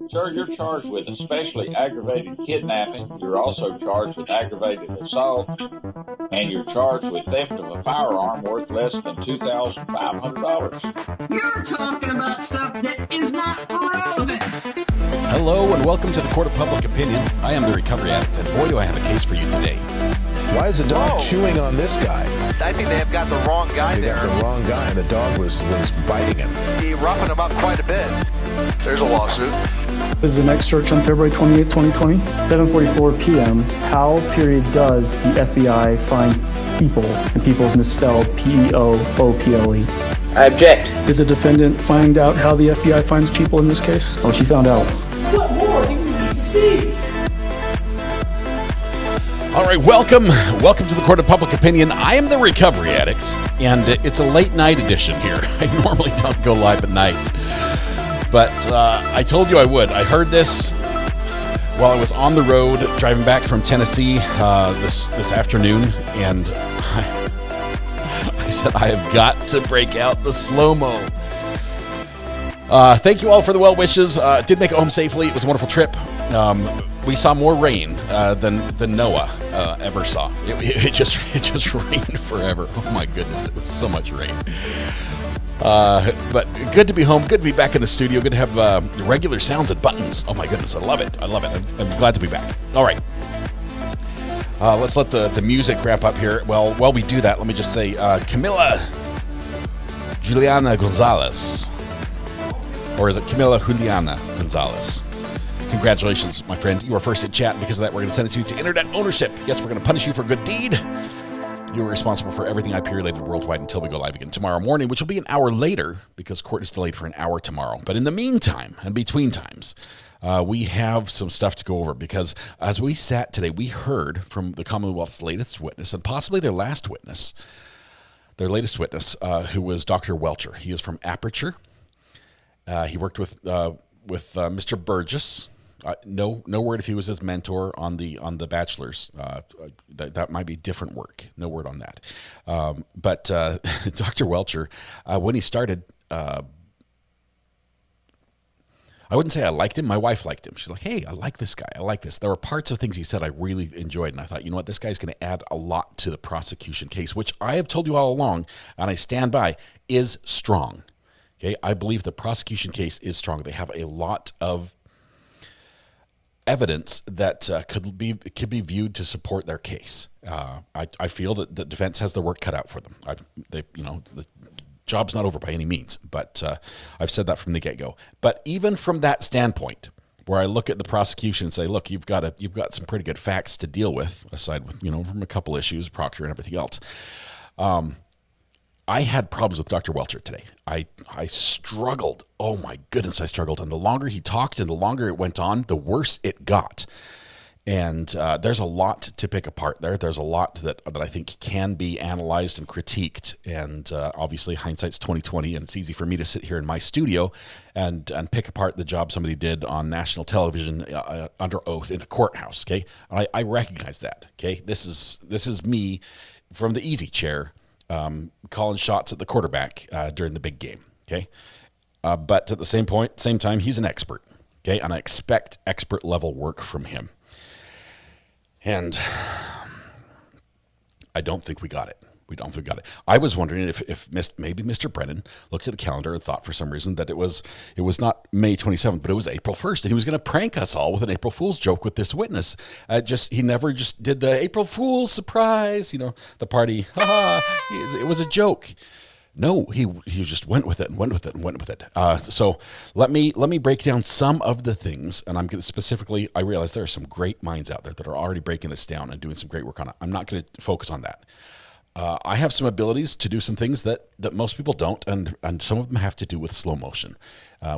Sir, you're charged with especially aggravated kidnapping. You're also charged with aggravated assault, and you're charged with theft of a firearm worth less than $2,500. You're talking about stuff that is not relevant. Hello and welcome to the Court of Public Opinion. I am the recovery addict, and boy, do I have a case for you today. Why is the dog chewing on this guy? I think they have got the wrong guy there. Got the wrong guy, and the dog was biting him. He roughened him up quite a bit. There's a lawsuit. This is the next search on February 28, 2020, 7:44 p.m. How, does the FBI find people, and people is misspelled P-E-O-O-P-L-E. I object. Did the defendant find out how the FBI finds people in this case? Oh, she found out. What more do you need to see? All right, welcome to the Court of Public Opinion. I am the recovery addict, and it's a late night edition here. I normally don't go live at night, but I told you I would. I heard this while I was on the road driving back from Tennessee this afternoon, and I said I have got to break out the slow-mo. Thank you all for the well wishes. Did make it home safely. It was a wonderful trip. We saw more rain than Noah ever saw. It just rained forever. Oh my goodness, it was so much rain. But good to be home. Good to be back in the studio. Good to have regular sounds and buttons. Oh my goodness, I love it. I'm glad to be back. All right. Let's let the music wrap up here. Well, while we do that, let me just say, Camila Juliana Gonzalez. Or is it Camila Juliana Gonzalez? Congratulations, my friend. You are first at chat. Because of that, we're going to send it to you to internet ownership. Yes, we're going to punish you for a good deed. You are responsible for everything IP-related worldwide until we go live again tomorrow morning, which will be an hour later because court is delayed for an hour tomorrow. But in the meantime, and between times, we have some stuff to go over because as we sat today, we heard from the Commonwealth's latest witness and possibly their latest witness, who was Dr. Welcher. He is from Aperture. He worked with Mr. Burgess. No word if he was his mentor on the bachelor's. That might be different work. No word on that. But Dr. Welcher, when he started, I wouldn't say I liked him. My wife liked him. She's like, hey, I like this guy. I like this. There were parts of things he said I really enjoyed, and I thought, you know what, this guy's going to add a lot to the prosecution case, which I have told you all along, and I stand by, is strong. Okay, I believe the prosecution case is strong. They have a lot of evidence that could be viewed to support their case. I feel that the defense has their work cut out for them. The job's not over by any means, but I've said that from the get-go. But even from that standpoint, where I look at the prosecution and say, look, you've got some pretty good facts to deal with, aside with from a couple issues, Proctor and everything else. I had problems with Dr. Welcher today. I struggled. Oh my goodness, I struggled. And the longer he talked and the longer it went on, the worse it got. And there's a lot to pick apart there. There's a lot that I think can be analyzed and critiqued. And obviously hindsight's 2020, and it's easy for me to sit here in my studio and pick apart the job somebody did on national television under oath in a courthouse. Okay, I recognize that. Okay, this is me from the easy chair. Calling shots at the quarterback during the big game, okay? But at the same time, he's an expert, okay? And I expect expert-level work from him. And I don't think we got it. I was wondering if maybe Mr. Brennan looked at the calendar and thought for some reason that it was not May 27th, but it was April 1st, and he was going to prank us all with an April Fool's joke with this witness. He never just did the April Fool's surprise, the party. It was a joke. No, he just went with it. So let me break down some of the things, and I'm going to specifically. I realize there are some great minds out there that are already breaking this down and doing some great work on it. I'm not going to focus on that. I have some abilities to do some things that most people don't, and some of them have to do with slow motion,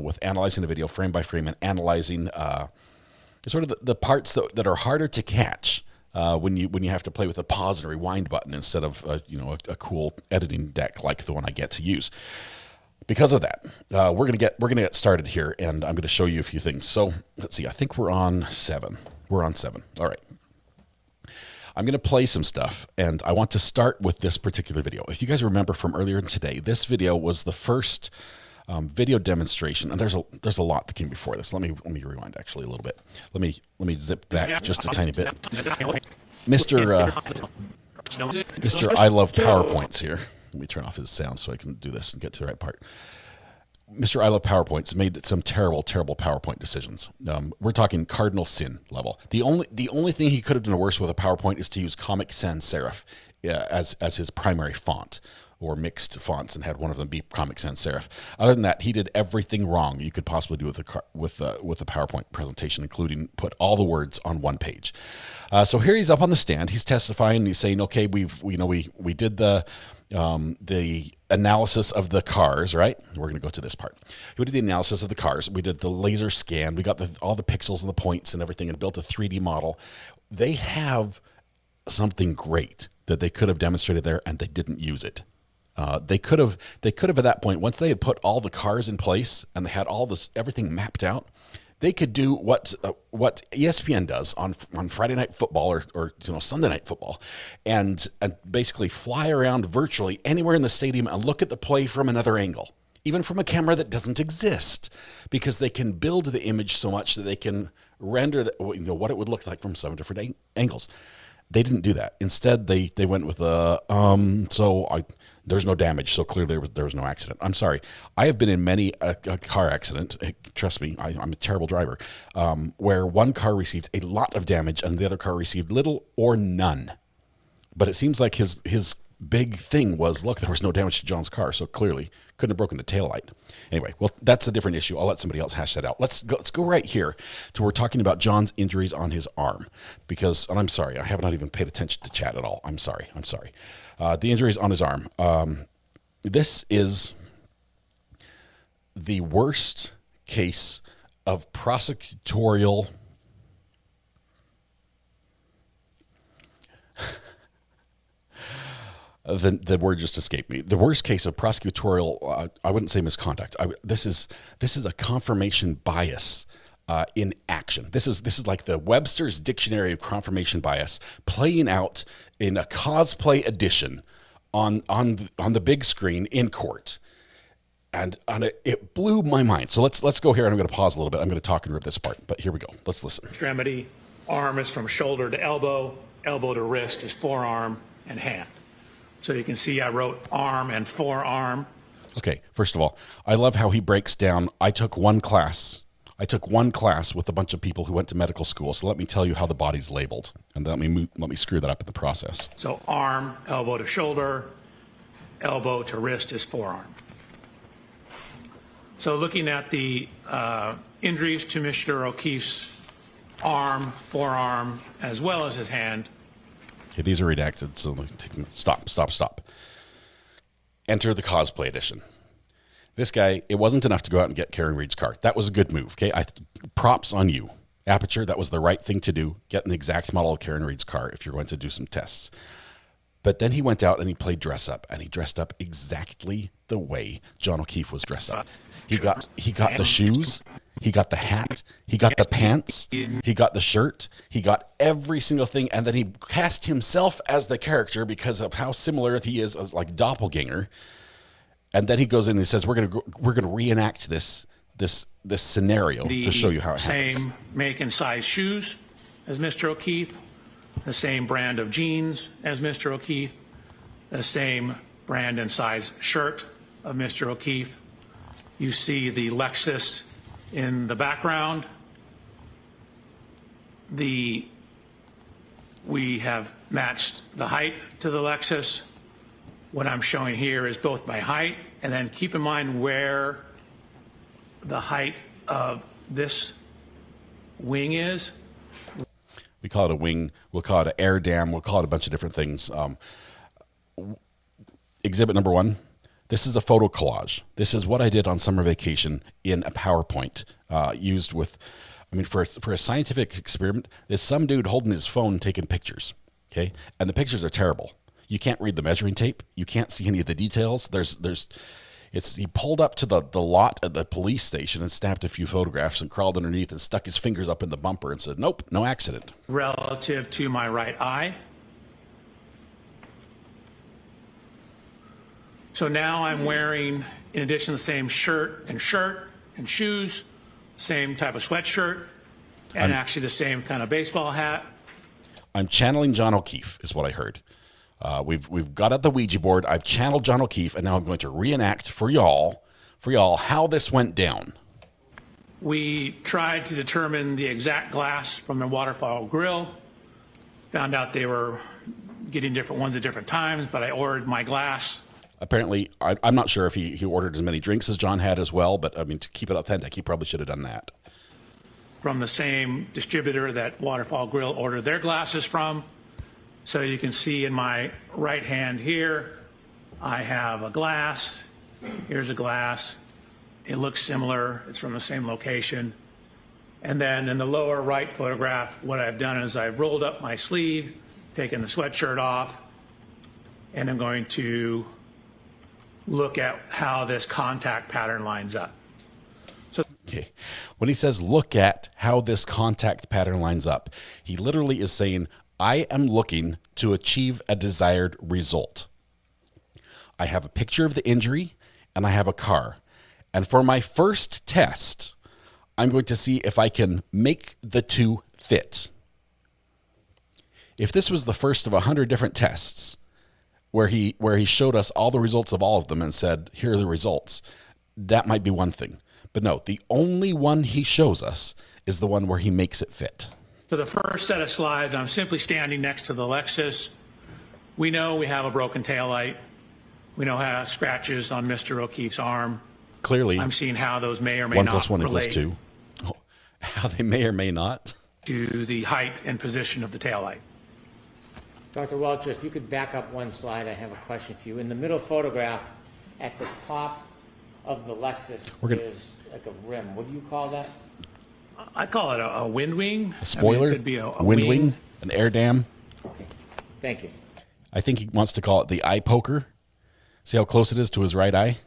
with analyzing the video frame by frame and analyzing sort of the parts that are harder to catch when you have to play with a pause and rewind button instead of a cool editing deck like the one I get to use. Because of that, we're gonna get started here, and I'm gonna show you a few things. So let's see. I think we're on 7. All right. I'm going to play some stuff, and I want to start with this particular video. If you guys remember from earlier today, this video was the first video demonstration, and there's a lot that came before this. Let me rewind actually a little bit. Let me zip back just a tiny bit. Mr. I love PowerPoints here. Let me turn off his sound so I can do this and get to the right part. Mr. I love PowerPoints made some terrible PowerPoint decisions. We're talking cardinal sin level. The only thing he could have done worse with a PowerPoint is to use Comic Sans Serif as his primary font, or mixed fonts, and had one of them be Comic Sans Serif. Other than that, he did everything wrong you could possibly do with a PowerPoint presentation, including put all the words on one page. So here he's up on the stand. He's testifying. And he's saying, "Okay, we did the analysis of the cars, right? We're going to go to this part. We did the analysis of the cars. We did the laser scan. We got all the pixels and the points and everything, and built a 3D model." They have something great that they could have demonstrated there, and they didn't use it. They could have at that point, once they had put all the cars in place and they had everything mapped out, they could do what ESPN does on Friday Night Football or Sunday Night Football, and basically fly around virtually anywhere in the stadium and look at the play from another angle, even from a camera that doesn't exist, because they can build the image so much that they can render what it would look like from 7 different angles. They didn't do that. Instead, they went with there's no damage, so clearly there was no accident. I'm sorry. I have been in many a car accident. Trust me, I'm a terrible driver, where one car received a lot of damage and the other car received little or none. But it seems like his big thing was, look, there was no damage to John's car, so clearly couldn't have broken the taillight. Anyway, well, that's a different issue. I'll let somebody else hash that out. Let's go right here to we're talking about John's injuries on his arm, because, and I'm sorry, I have not even paid attention to chat at all. I'm sorry. The injuries on his arm. This is the worst case of prosecutorial the word just escaped me. The worst case of prosecutorial, I wouldn't say misconduct. This is a confirmation bias in action. This is like the Webster's Dictionary of confirmation bias playing out in a cosplay edition on the big screen in court. And it blew my mind. So let's go here, and I'm going to pause a little bit. I'm going to talk and rip this apart, but here we go. Let's listen. Extremity, arm is from shoulder to elbow, elbow to wrist is forearm and hand. So you can see I wrote arm and forearm. Okay, first of all, I love how he breaks down. I took one class with a bunch of people who went to medical school, so let me tell you how the body's labeled, and let me screw that up in the process. So arm, elbow to shoulder, elbow to wrist is forearm. So looking at the injuries to Mr. O'Keefe's arm, forearm, as well as his hand. Okay, these are redacted, so stop. Enter the cosplay edition. This guy, it wasn't enough to go out and get Karen Reed's car. That was a good move, okay? Props on you. Aperture, that was the right thing to do. Get an exact model of Karen Reed's car if you're going to do some tests. But then he went out and he played dress up, and he dressed up exactly the way John O'Keefe was dressed up. He got the shoes, he got the hat, he got the pants, he got the shirt, he got every single thing, and then he cast himself as the character because of how similar he is, as like doppelganger. And then he goes in and he says, "We're gonna reenact this scenario to show you how it happens." Same make and size shoes as Mr. O'Keefe, the same brand of jeans as Mr. O'Keefe, the same brand and size shirt of Mr. O'Keefe. You see the Lexus in the background. We have matched the height to the Lexus. What I'm showing here is both my height, and then keep in mind where the height of this wing is. We call it a wing. We'll call it an air dam. We'll call it a bunch of different things. Exhibit number 1. This is a photo collage. This is what I did on summer vacation in a PowerPoint used with, for a scientific experiment. There's some dude holding his phone taking pictures, okay? And the pictures are terrible. You can't read the measuring tape. You can't see any of the details. He pulled up to the lot at the police station and snapped a few photographs and crawled underneath and stuck his fingers up in the bumper and said, "Nope, no accident." Relative to my right eye. So now I'm wearing, in addition to the same shirt and shoes, same type of sweatshirt, and actually the same kind of baseball hat. I'm channeling John O'Keefe, is what I heard. We've got at the Ouija board. I've channeled John O'Keefe, and now I'm going to reenact for y'all how this went down. We tried to determine the exact glass from the waterfall grill. Found out they were getting different ones at different times, but I ordered my glass. Apparently, I'm not sure if he ordered as many drinks as John had as well, but I mean, to keep it authentic, he probably should have done that. From the same distributor that Waterfall Grill ordered their glasses from. So you can see in my right hand here, I have a glass. Here's a glass. It looks similar. It's from the same location. And then in the lower right photograph, what I've done is I've rolled up my sleeve, taken the sweatshirt off, and I'm going to look at how this contact pattern lines up. Okay. When he says, look at how this contact pattern lines up, he literally is saying, I am looking to achieve a desired result. I have a picture of the injury and I have a car. And for my first test, I'm going to see if I can make the two fit. If this was the first of 100 different tests where he showed us all the results of all of them and said, here are the results, that might be one thing. But no, the only one he shows us is the one where he makes it fit. So the first set of slides, I'm simply standing next to the Lexus. We know we have a broken taillight. We know how scratches on Mr. O'Keefe's arm. Clearly, I'm seeing how those may or may 1 not + 1 relate = 2. Oh, how they may or may not. To the height and position of the taillight. Dr. Welcher, if you could back up one slide, I have a question for you. In the middle photograph, at the top of the Lexus, there's like a rim. What do you call that? I call it a wind wing. A spoiler? I mean, it could be a wind wing, an air dam. Okay, thank you. I think he wants to call it the eye poker. See how close it is to his right eye,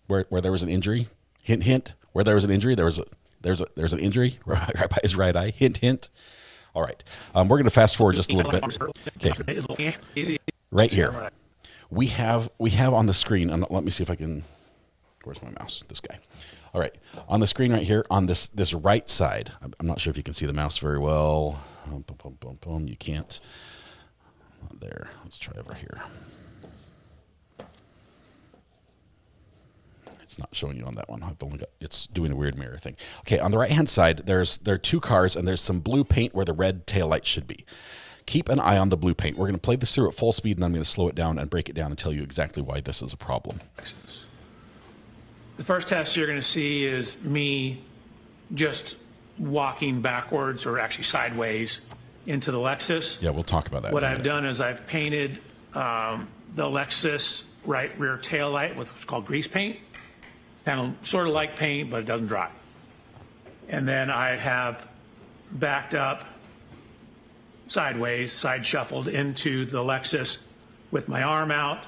where there was an injury. Hint, hint. Where there was an injury, there's an injury right by his right eye. Hint, hint. All right, we're going to fast forward just a little bit. Okay, right here, we have on the screen. And let me see if I can. Where's my mouse? This guy. All right, on the screen right here on this right side. I'm not sure if you can see the mouse very well. You can't. Not there. Let's try over here. It's not showing you on that one. It's doing a weird mirror thing. Okay, on the right-hand side, there are two cars, and there's some blue paint where the red taillight should be. Keep an eye on the blue paint. We're going to play this through at full speed, and I'm going to slow it down and break it down and tell you exactly why this is a problem. The first test you're going to see is me just walking backwards, or actually sideways, into the Lexus. Yeah, we'll talk about that. What I've done is I've painted the Lexus right rear tail light with what's called grease paint. Kind of sort of like paint, but it doesn't dry. And then I have backed up sideways, side shuffled into the Lexus with my arm out,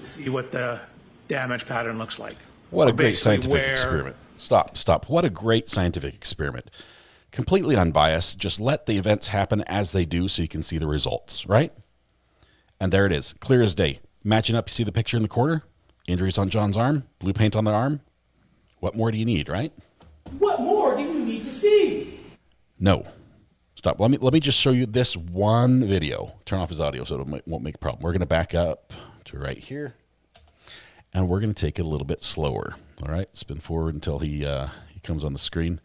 see what the damage pattern looks like. What a great scientific experiment. Stop. What a great scientific experiment. Completely unbiased. Just let the events happen as they do so you can see the results, right? And there it is, clear as day. Matching up, you see the picture in the corner? Injuries on John's arm, blue paint on the arm. What more do you need, right? What more do you need to see? No. Stop. Let me just show you this one video. Turn off his audio so it won't make a problem. We're going to back up to right here, and we're going to take it a little bit slower. All right? Spin forward until he comes on the screen.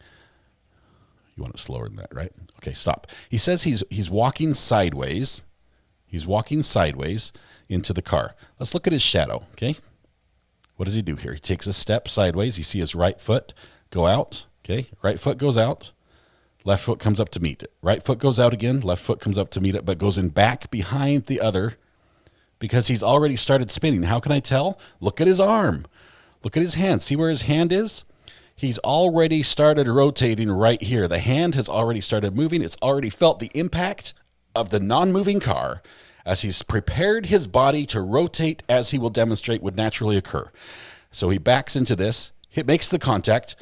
You want it slower than that, right? Okay, stop. He says he's walking sideways. He's walking sideways into the car. Let's look at his shadow, okay? What does he do here? He takes a step sideways. You see his right foot go out, okay? Right foot goes out. Left foot comes up to meet it. Right foot goes out again. Left foot comes up to meet it, but goes in back behind the other because he's already started spinning. How can I tell? Look at his arm. Look at his hand. See where his hand is? He's already started rotating right here. The hand has already started moving. It's already felt the impact of the non-moving car as he's prepared his body to rotate as he will demonstrate would naturally occur. So he backs into this. He makes the contact.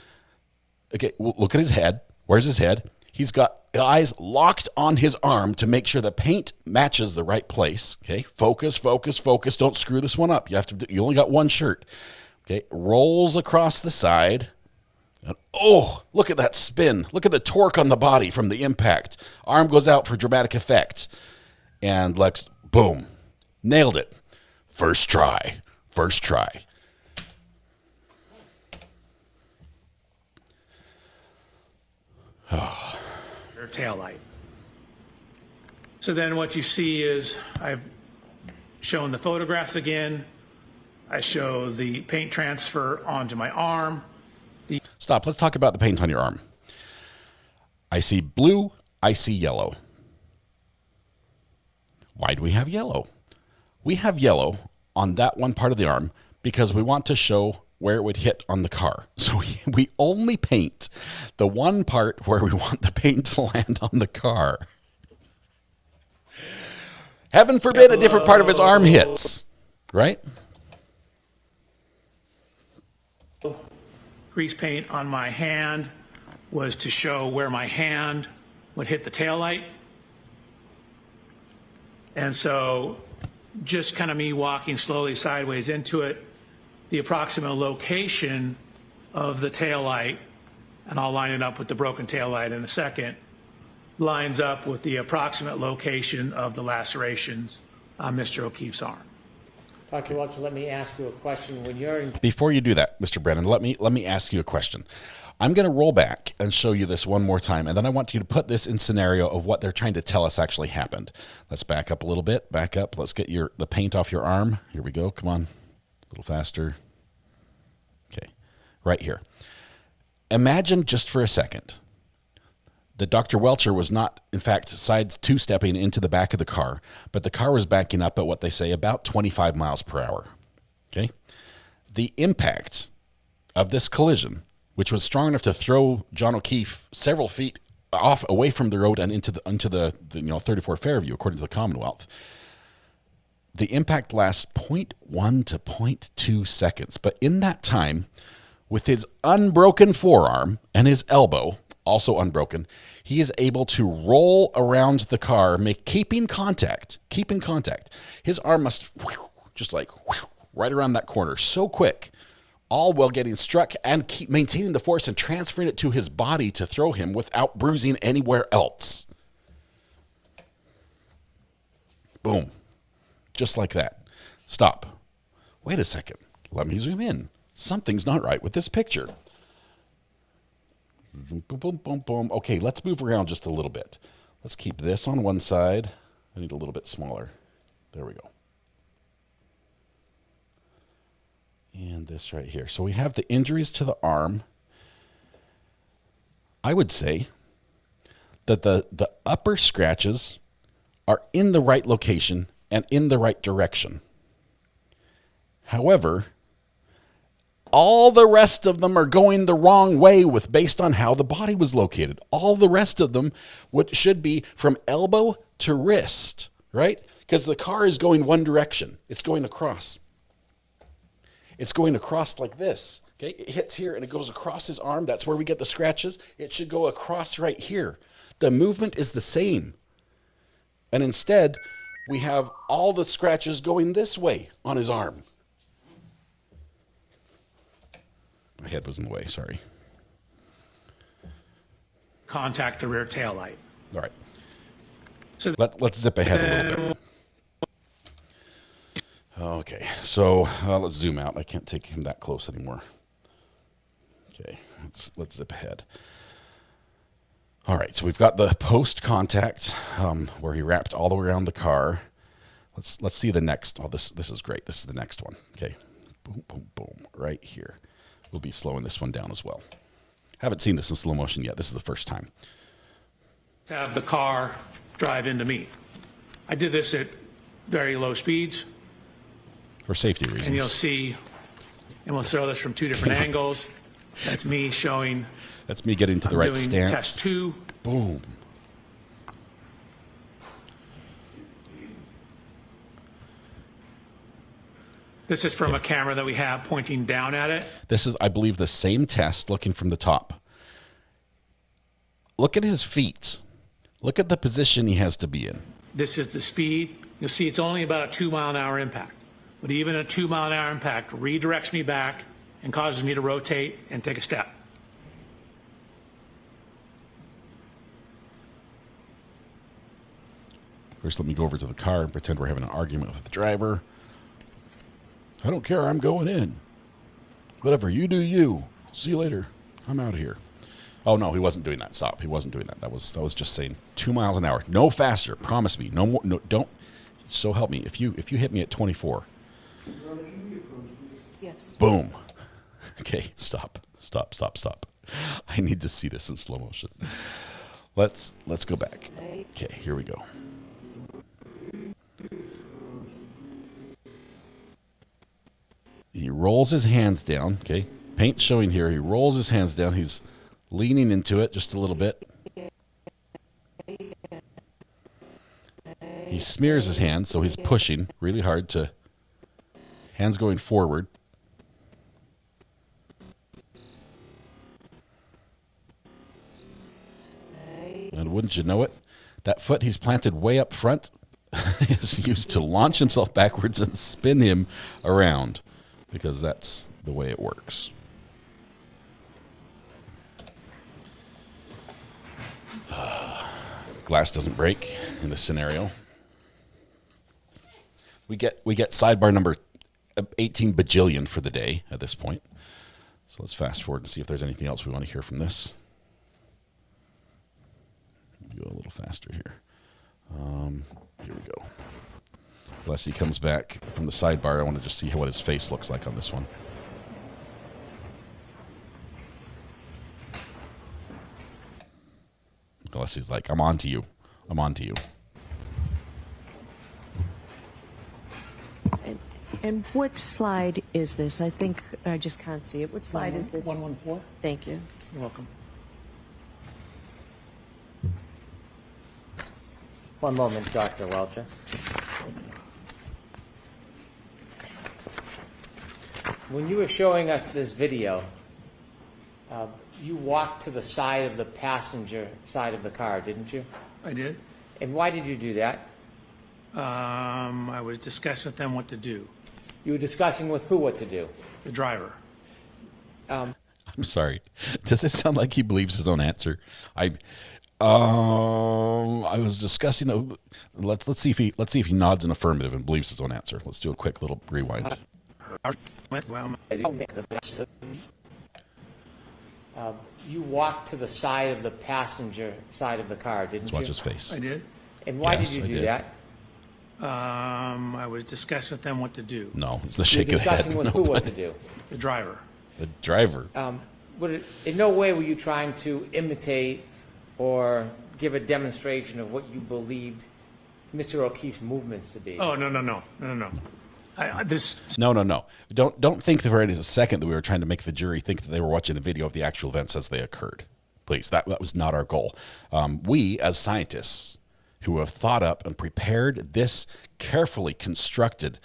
Okay, look at his head. Where's his head? He's got eyes locked on his arm to make sure the paint matches the right place. Okay, focus, focus, focus. Don't screw this one up. You only got one shirt. Okay, rolls across the side. And oh, look at that spin. Look at the torque on the body from the impact. Arm goes out for dramatic effect. And Lex, boom, nailed it. First try. First try. Oh. Their tail light. So then what you see is I've shown the photographs again. I show the paint transfer onto my arm. Stop. Let's talk about the paint on your arm. I see blue. I see yellow. Why do we have yellow? We have yellow on that one part of the arm because we want to show where it would hit on the car. So we only paint the one part where we want the paint to land on the car. Heaven forbid a different part of his arm hits, right? Grease paint on my hand was to show where my hand would hit the taillight. And so just kind of me walking slowly sideways into it, the approximate location of the taillight, and I'll line it up with the broken taillight in a second, lines up with the approximate location of the lacerations on Mr. O'Keefe's arm. Dr. Welcher, let me ask you a question. When you're in... Before you do that, Mr. Brennan, let me ask you a question. I'm going to roll back and show you this one more time, and then I want you to put this in scenario of what they're trying to tell us actually happened. Let's back up a little bit. Back up. Let's get the paint off your arm. Here we go. Come on. A little faster. Okay. Right here. Imagine just for a second that Dr. Welcher was not, in fact, two-stepping into the back of the car, but the car was backing up at what they say about 25 miles per hour. Okay? The impact of this collision, which was strong enough to throw John O'Keefe several feet off away from the road and into the 34 Fairview, according to the Commonwealth, the impact lasts 0.1 to 0.2 seconds. But in that time, with his unbroken forearm and his elbow, also unbroken, he is able to roll around the car, keeping contact. His arm must just like right around that corner, so quick, all while getting struck and keep maintaining the force and transferring it to his body to throw him without bruising anywhere else. Boom. Just like that. Stop. Wait a second. Let me zoom in. Something's not right with this picture. Boom, boom, boom, boom. Okay, let's move around just a little bit. Let's keep this on one side. I need a little bit smaller. There we go. And this right here. So we have the injuries to the arm. I would say that the upper scratches are in the right location and in the right direction. However, all the rest of them are going the wrong way based on how the body was located. All the rest of them should be from elbow to wrist, right? Because the car is going one direction. It's going across. It's going across like this. Okay, it hits here and it goes across his arm. That's where we get the scratches. It should go across right here. The movement is the same. And instead, we have all the scratches going this way on his arm. My head was in the way, sorry. Contact the rear tail light. All right. So let's zip ahead a little bit. Okay, so let's zoom out. I can't take him that close anymore. Okay, let's zip ahead. All right, so we've got the post-contact where he wrapped all the way around the car. Let's see the next. Oh, this is great. This is the next one. Okay, boom, boom, boom, right here. We'll be slowing this one down as well. Haven't seen this in slow motion yet. This is the first time. Have the car drive into me. I did this at very low speeds. For safety reasons. And you'll see, and we'll throw this from two different angles. That's me showing. That's me getting to the right stance. Test 2. Boom. This is from a camera that we have pointing down at it. This is, I believe, the same test looking from the top. Look at his feet. Look at the position he has to be in. This is the speed. You'll see it's only about a 2-mile-an-hour impact. But even a 2-mile-an-hour impact redirects me back and causes me to rotate and take a step. First, let me go over to the car and pretend we're having an argument with the driver. I don't care. I'm going in. Whatever. You do you. See you later. I'm out of here. Oh, no, he wasn't doing that. Stop. He wasn't doing that. That was just saying 2 miles an hour. No faster. Promise me. No more. No, don't. So help me. If you hit me at 24. Yes. Boom. Okay. Stop. I need to see this in slow motion. Let's go back. Okay. Here we go. He rolls his hands down. Okay. Paint showing here. He rolls his hands down. He's leaning into it just a little bit. He smears his hands, so he's pushing really hard to hands going forward. And wouldn't you know it, that foot he's planted way up front is used to launch himself backwards and spin him around, because that's the way it works. Glass doesn't break in this scenario. We get sidebar number 18 bajillion for the day at this point. So let's fast forward and see if there's anything else we want to hear from this. Go a little faster here. Here we go. Alessi comes back from the sidebar. I want to just see what his face looks like on this one. Alessi's like, I'm on to you. I'm on to you. And what slide is this? I think I just can't see it. What slide is this? 114. Thank you. You're welcome. One moment, Dr. Welcher. When you were showing us this video, you walked to the side of the passenger side of the car, didn't you? I did. And why did you do that? I was discussing with them what to do. You were discussing with who what to do? The driver. I'm sorry. Does it sound like he believes his own answer? I was discussing. Let's see if he nods an affirmative and believes his own answer. Let's do a quick little rewind. You walked to the side of the passenger side of the car, didn't Let's you? watch his face. I did. And why did you do that? I was discussing with them what to do. No, it's the shake of the head. Discussing with who what to do? The driver. The driver. In no way were you trying to imitate or give a demonstration of what you believed Mr. O'Keefe's movements to be? Oh, no. No. Don't think for a second that we were trying to make the jury think that they were watching the video of the actual events as they occurred. Please, that was not our goal. We, as scientists who have thought up and prepared this carefully constructed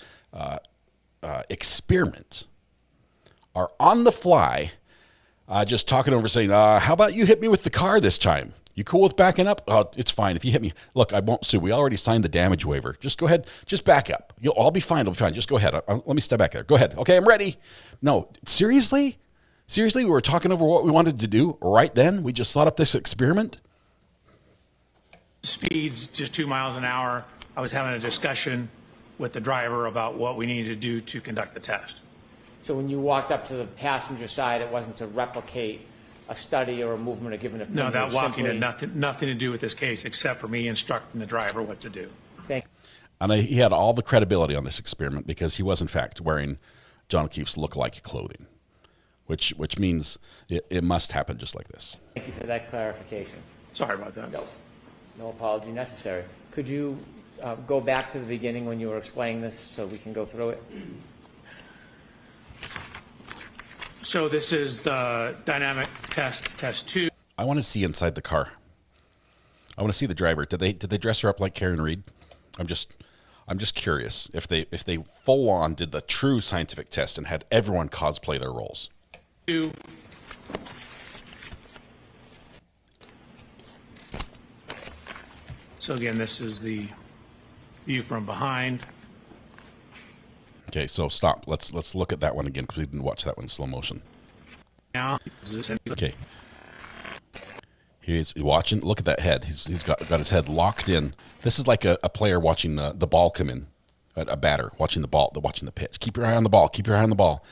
experiment, are on the fly just talking over saying, how about you hit me with the car this time? You cool with backing up? Oh, it's fine. If you hit me, look, I won't sue. We already signed the damage waiver. Just go ahead. Just back up. I'll be fine. I'll be fine. Just go ahead. Let me step back there. Go ahead. Okay, I'm ready. No, seriously? Seriously? We were talking over what we wanted to do right then? We just thought up this experiment? Speed's just 2 miles an hour. I was having a discussion with the driver about what we needed to do to conduct the test. So when you walked up to the passenger side, it wasn't to replicate a study or a movement or given a No, that walking had nothing to do with this case except for me instructing the driver what to do. Thank you. And he had all the credibility on this experiment because he was, in fact, wearing John O'Keefe's look-alike clothing, which means it must happen just like this. Thank you for that clarification. Sorry about that. No apology necessary. Could you go back to the beginning when you were explaining this so we can go through it? So this is the dynamic test 2. I want to see inside the car. I want to see the driver. Did they dress her up like Karen Reed? I'm just curious if they full on did the true scientific test and had everyone cosplay their roles. 2. So again, this is the view from behind. Okay, so stop. Let's look at that one again because we didn't watch that one in slow motion. Now, okay. He's watching. Look at that head. He's got his head locked in. This is like a player watching the ball come in, a batter watching the ball, watching the pitch. Keep your eye on the ball. Keep your eye on the ball.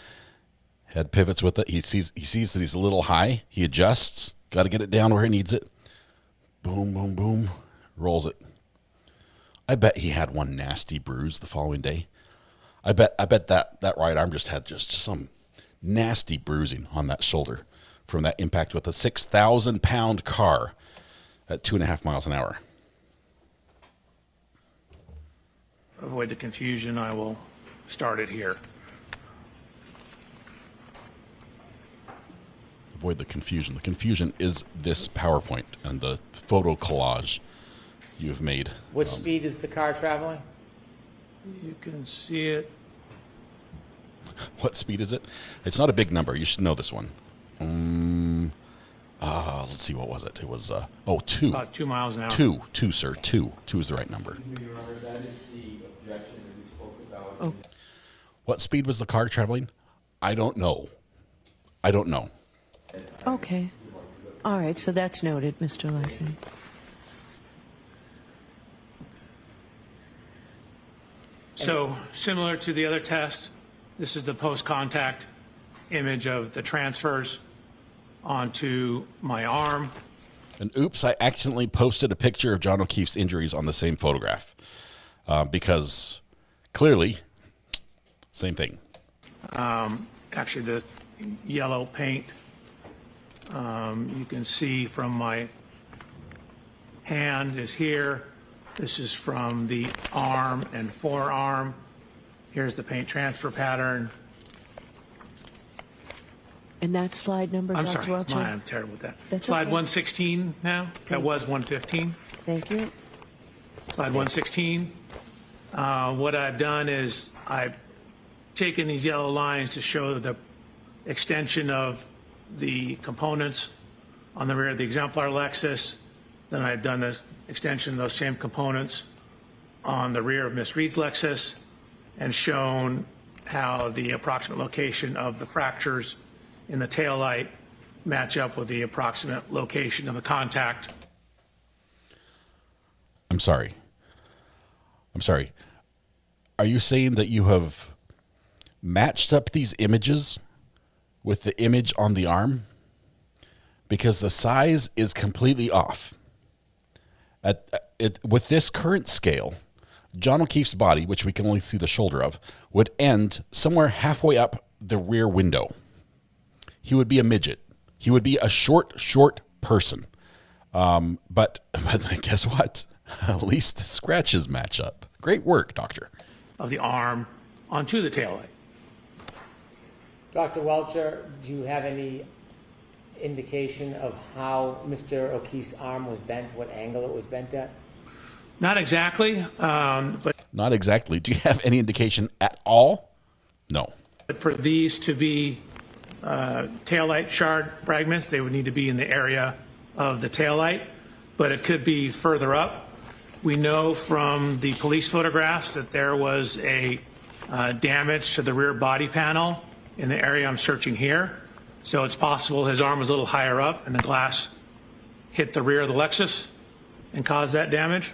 Head pivots with it. He sees that he's a little high. He adjusts. Got to get it down where he needs it. Boom, boom, boom. Rolls it. I bet he had one nasty bruise the following day. I bet that right arm just had just some nasty bruising on that shoulder from that impact with a 6,000-pound car at 2.5 miles an hour. Avoid the confusion. I will start it here. Avoid the confusion. The confusion is this PowerPoint and the photo collage you've made. What speed is the car traveling? You can see it. What speed is it? It's not a big number. You should know this one. Let's see. What was it? It was 2. About 2 miles an hour. 2, sir. 2 is the right number. That is the objection that we spoke about. Oh. What speed was the car traveling? I don't know. Okay. All right, so that's noted, Mr. Alessi. So similar to the other test, this is the post-contact image of the transfers onto my arm. And oops, I accidentally posted a picture of John O'Keefe's injuries on the same photograph because clearly, same thing. Actually, the yellow paint, you can see from my hand is here. This is from the arm and forearm. Here's the paint transfer pattern. And that slide number, I'm Dr. sorry, Welcher? I'm terrible with that. That's Slide okay. 116 now. That was 115. Thank you. Slide 116. What I've done is I've taken these yellow lines to show the extension of the components on the rear of the exemplar Lexus. Then I've done this extension of those same components on the rear of Miss Reed's Lexus and shown how the approximate location of the fractures in the taillight match up with the approximate location of the contact. I'm sorry. Are you saying that you have matched up these images with the image on the arm? Because the size is completely off. With this current scale, John O'Keefe's body, which we can only see the shoulder of, would end somewhere halfway up the rear window. He would be a midget. He would be a short person. But guess what? At least the scratches match up. Great work, doctor. Of the arm onto the taillight. Dr. Welcher, do you have any indication of how Mr. O'Keefe's arm was bent, what angle it was bent at? Not exactly, but not exactly. Do you have any indication at all? No. But for these to be taillight shard fragments, they would need to be in the area of the taillight, but it could be further up. We know from the police photographs that there was a damage to the rear body panel in the area I'm searching here. So it's possible his arm was a little higher up and the glass hit the rear of the Lexus and caused that damage.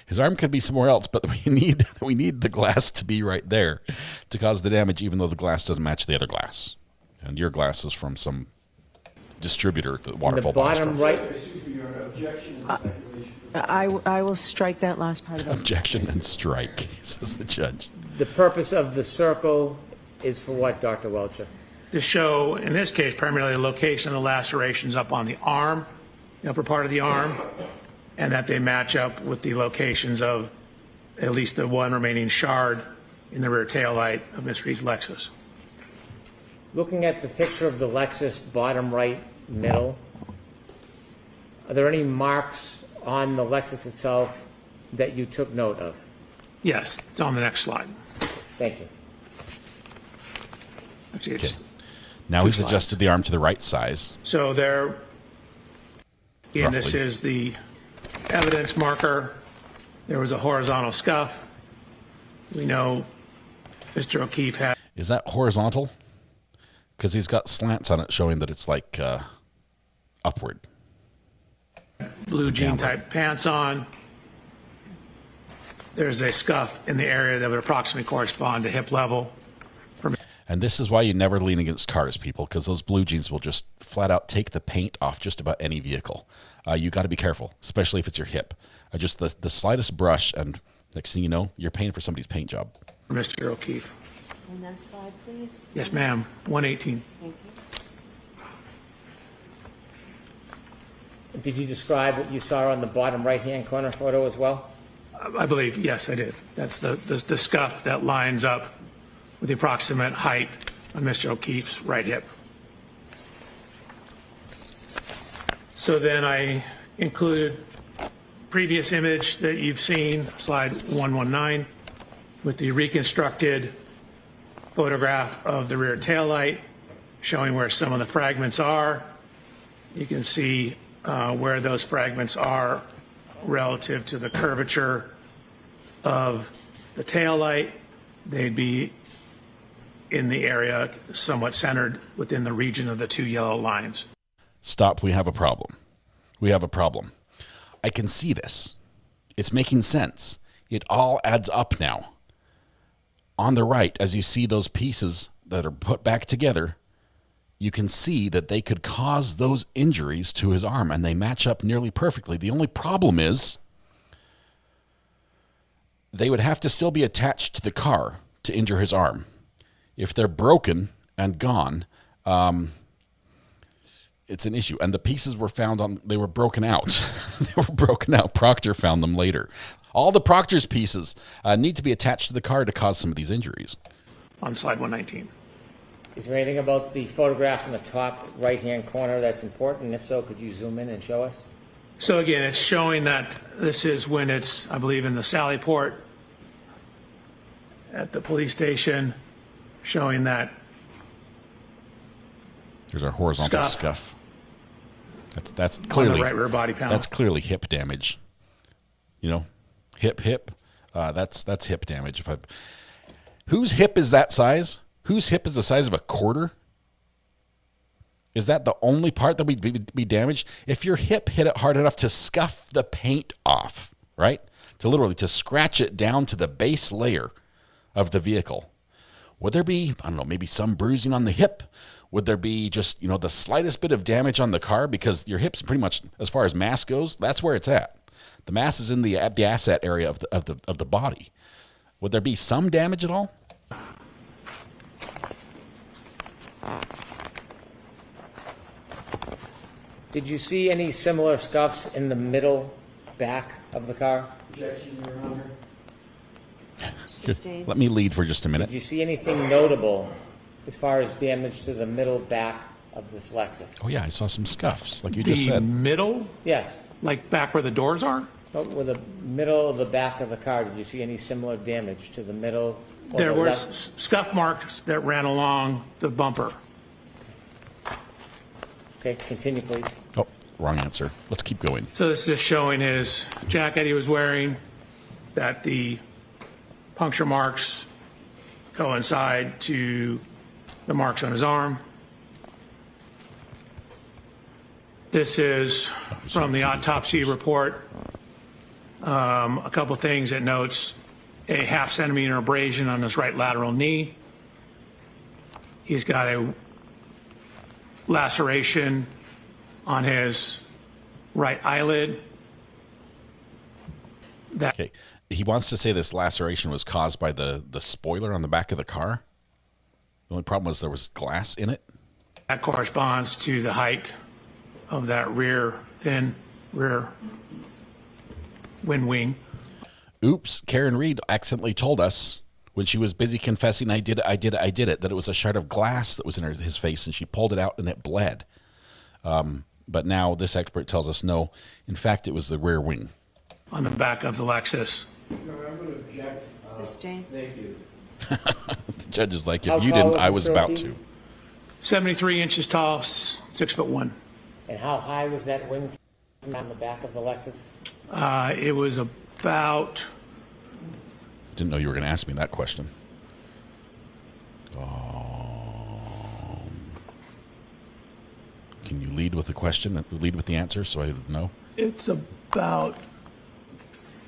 His arm could be somewhere else, but we need the glass to be right there to cause the damage, even though the glass doesn't match the other glass. And your glass is from some distributor that waterfall buys from. Right. I will strike that last part of it. Objection and strike, says the judge. The purpose of the circle is for what, Dr. Welcher? To show, in this case, primarily the location of the lacerations up on the arm, the upper part of the arm, and that they match up with the locations of at least the one remaining shard in the rear taillight of Miss Reed's Lexus. Looking at the picture of the Lexus, bottom right middle, are there any marks on the Lexus itself that you took note of? Yes, it's on the next slide. Thank you. Actually, okay. Now he's adjusted the arm to the right size. So there, again, Roughly. this is the evidence marker, there was a horizontal scuff. We know Mr. O'Keefe had. Is that horizontal? Because he's got slants on it showing that it's like upward. Blue jean type pants on. There's a scuff in the area that would approximately correspond to hip level. And this is why you never lean against cars, people, because those blue jeans will just flat out take the paint off just about any vehicle. You got to be careful, especially if it's your hip. Just the slightest brush, and next thing you know, you're paying for somebody's paint job. Mr. O'Keefe. And next slide, please. Yes, ma'am. 118. Thank you. Did you describe what you saw on the bottom right-hand corner photo as well? I believe, yes, I did. That's the scuff that lines up with the approximate height of Mr. O'Keefe's right hip. So then I included previous image that you've seen, slide 119, with the reconstructed photograph of the rear taillight, showing where some of the fragments are. You can see where those fragments are relative to the curvature of the taillight. They'd be in the area somewhat centered within the region of the two yellow lines. Stop. We have a problem. We have a problem. I can see this. It's making sense. It all adds up now. On the right, as you see those pieces that are put back together, you can see that they could cause those injuries to his arm, and they match up nearly perfectly. The only problem is they would have to still be attached to the car to injure his arm. If they're broken and gone, it's an issue. And the pieces were found they were broken out. They were broken out. Proctor found them later. All the Proctor's pieces need to be attached to the car to cause some of these injuries. On slide 119. Is there anything about the photograph in the top right-hand corner that's important? If so, could you zoom in and show us? So again, it's showing that this is when it's, I believe, in the Sally Port at the police station, showing that there's our horizontal scuff. That's clearly on the right rear body panel. That's clearly hip damage. You know, hip. That's hip damage. Whose hip is that size? Whose hip is the size of a quarter? Is that the only part that would be damaged? If your hip hit it hard enough to scuff the paint off, right? To scratch it down to the base layer of the vehicle, would there be, I don't know, maybe some bruising on the hip? Would there be just, the slightest bit of damage on the car? Because your hip's pretty much, as far as mass goes, that's where it's at. The mass is in the asset area of the body. Would there be some damage at all? Did you see any similar scuffs in the middle back of the car? Objection, Your Honor. Sustained. Let me lead for just a minute. Did you see anything notable as far as damage to the middle back of this Lexus? Oh, yeah, I saw some scuffs, like you just said. The middle? Yes. Like back where the doors are? But with the middle of the back of the car, did you see any similar damage to the middle? There were scuff marks that ran along the bumper. Okay, continue, please. Oh, wrong answer. Let's keep going. So this is just showing his jacket he was wearing, that the puncture marks coincide to the marks on his arm. This is from the autopsy report. A couple things it notes: a 0.5 centimeter abrasion on his right lateral knee. He's got a laceration on his right eyelid. Okay. He wants to say this laceration was caused by the spoiler on the back of the car. The only problem was there was glass in it. That corresponds to the height of that rear wind wing. Oops, Karen Reed accidentally told us when she was busy confessing, I did it, that it was a shard of glass that was in his face, and she pulled it out and it bled. But now this expert tells us no, in fact, it was the rear wing. On the back of the Lexus. No, I'm going to object. Sustained. Thank you. The judge is like, if you didn't, I was about to. 73 inches tall, 6'1". And how high was that wing on the back of the Lexus? It was about... Didn't know you were going to ask me that question. Can you lead with the question, lead with the answer so I would know? It's about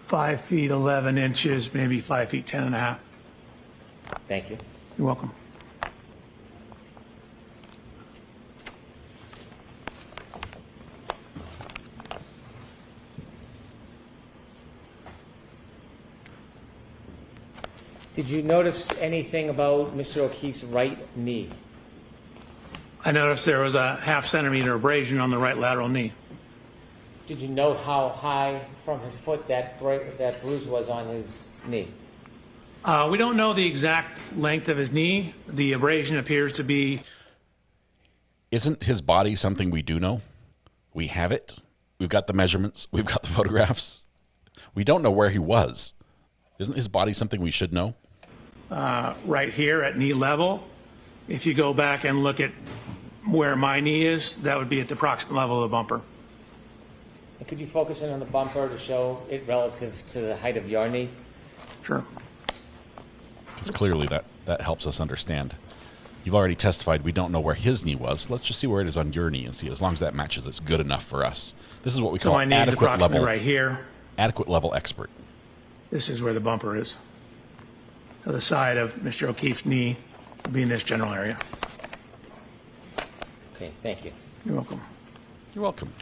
5 feet 11 inches, maybe 5 feet 10 and a half. Thank you. You're welcome. Did you notice anything about Mr. O'Keefe's right knee? I noticed there was a half-centimeter abrasion on the right lateral knee. Did you note how high from his foot that bruise was on his knee? We don't know the exact length of his knee. The abrasion appears to be... Isn't his body something we do know? We have it. We've got the measurements. We've got the photographs. We don't know where he was. Isn't his body something we should know? Right here at knee level. If you go back and look at where my knee is, that would be at the approximate level of the bumper. And could you focus in on the bumper to show it relative to the height of your knee? Sure. Because clearly that helps us understand. You've already testified we don't know where his knee was. Let's just see where it is on your knee and see. As long as that matches, it's good enough for us. This is what we call my knee is adequate approximately level. right here. Adequate level expert. This is where the bumper is. So the side of Mr. O'Keefe's knee will be in this general area. Okay, thank you. You're welcome. You're welcome.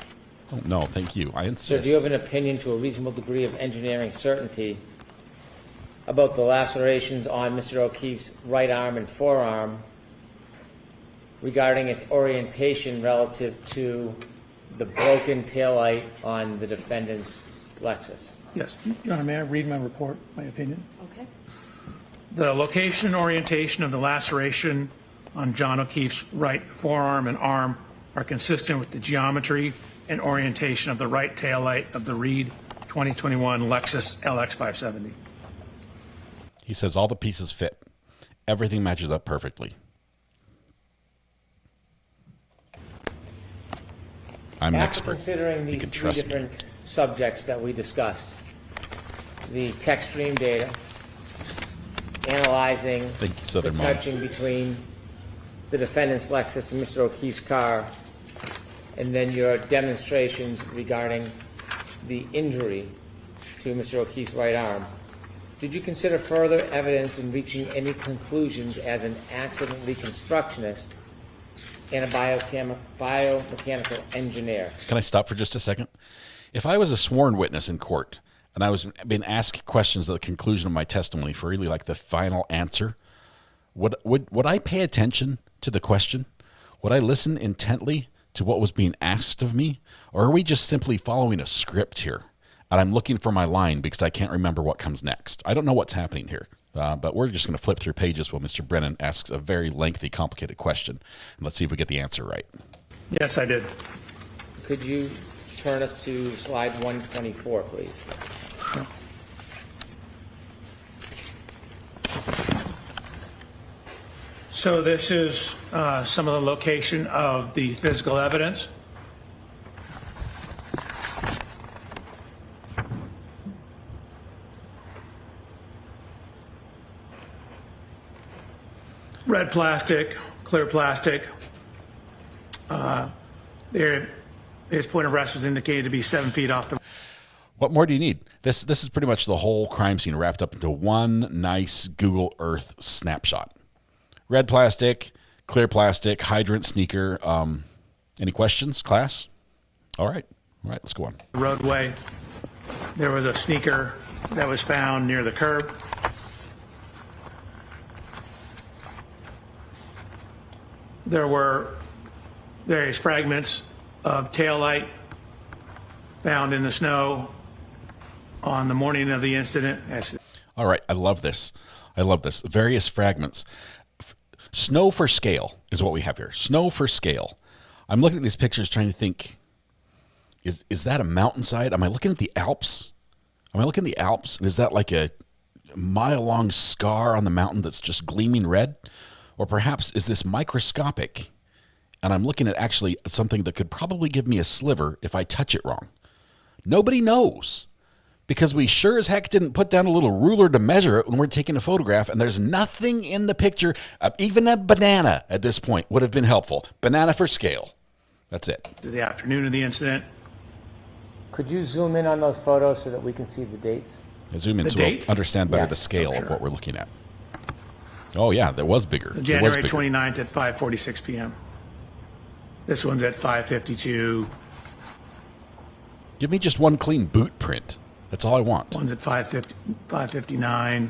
Oh, no, thank you. I insist. So do you have an opinion to a reasonable degree of engineering certainty about the lacerations on Mr. O'Keefe's right arm and forearm regarding its orientation relative to the broken taillight on the defendant's Lexus? Yes. Your Honor, may I read my report, my opinion? Okay. The location and orientation of the laceration on John O'Keefe's right forearm and arm are consistent with the geometry and orientation of the right taillight of the Reed 2021 Lexus LX 570. He says all the pieces fit. Everything matches up perfectly. I'm an expert. Considering these three different subjects that we discussed, the tech stream data, analyzing the touching between the defendant's Lexus and Mr. O'Keefe's car, and then your demonstrations regarding the injury to Mr. O'Keefe's right arm, did you consider further evidence in reaching any conclusions as an accident reconstructionist and a biomechanical engineer? Can I stop for just a second? If I was a sworn witness in court and I was being asked questions at the conclusion of my testimony for really like the final answer, would I pay attention to the question? Would I listen intently to what was being asked of me? Or are we just simply following a script here? And I'm looking for my line because I can't remember what comes next. I don't know what's happening here. But we're just going to flip through pages while Mr. Brennan asks a very lengthy, complicated question. And let's see if we get the answer right. Yes, I did. Could you turn us to slide 124, please? Sure. So this is some of the location of the physical evidence. Red plastic, clear plastic. His point of rest was indicated to be 7 feet off the... What more do you need? This is pretty much the whole crime scene wrapped up into one nice Google Earth snapshot. Red plastic, clear plastic, hydrant, sneaker. Any questions, class? All right, let's go on. Roadway. There was a sneaker that was found near the curb. There were various fragments of taillight found in the snow on the morning of the incident. All right, I love this. Various fragments. Snow for scale is what we have here. Snow for scale. I'm looking at these pictures trying to think, is that a mountainside? Am I looking at the Alps? And is that like a mile-long scar on the mountain that's just gleaming red? Or perhaps is this microscopic and I'm looking at actually something that could probably give me a sliver if I touch it wrong? Nobody knows. Because we sure as heck didn't put down a little ruler to measure it when we're taking a photograph, and there's nothing in the picture. Even a banana at this point would have been helpful. Banana for scale. That's it. The afternoon of the incident. Could you zoom in on those photos so that we can see the dates? Zoom in so we'll understand better the scale of what we're looking at. Oh, yeah, that was bigger. January 29th at 5:46 p.m. This one's at 5:52. Give me just one clean boot print. That's all I want. One's at 5:59.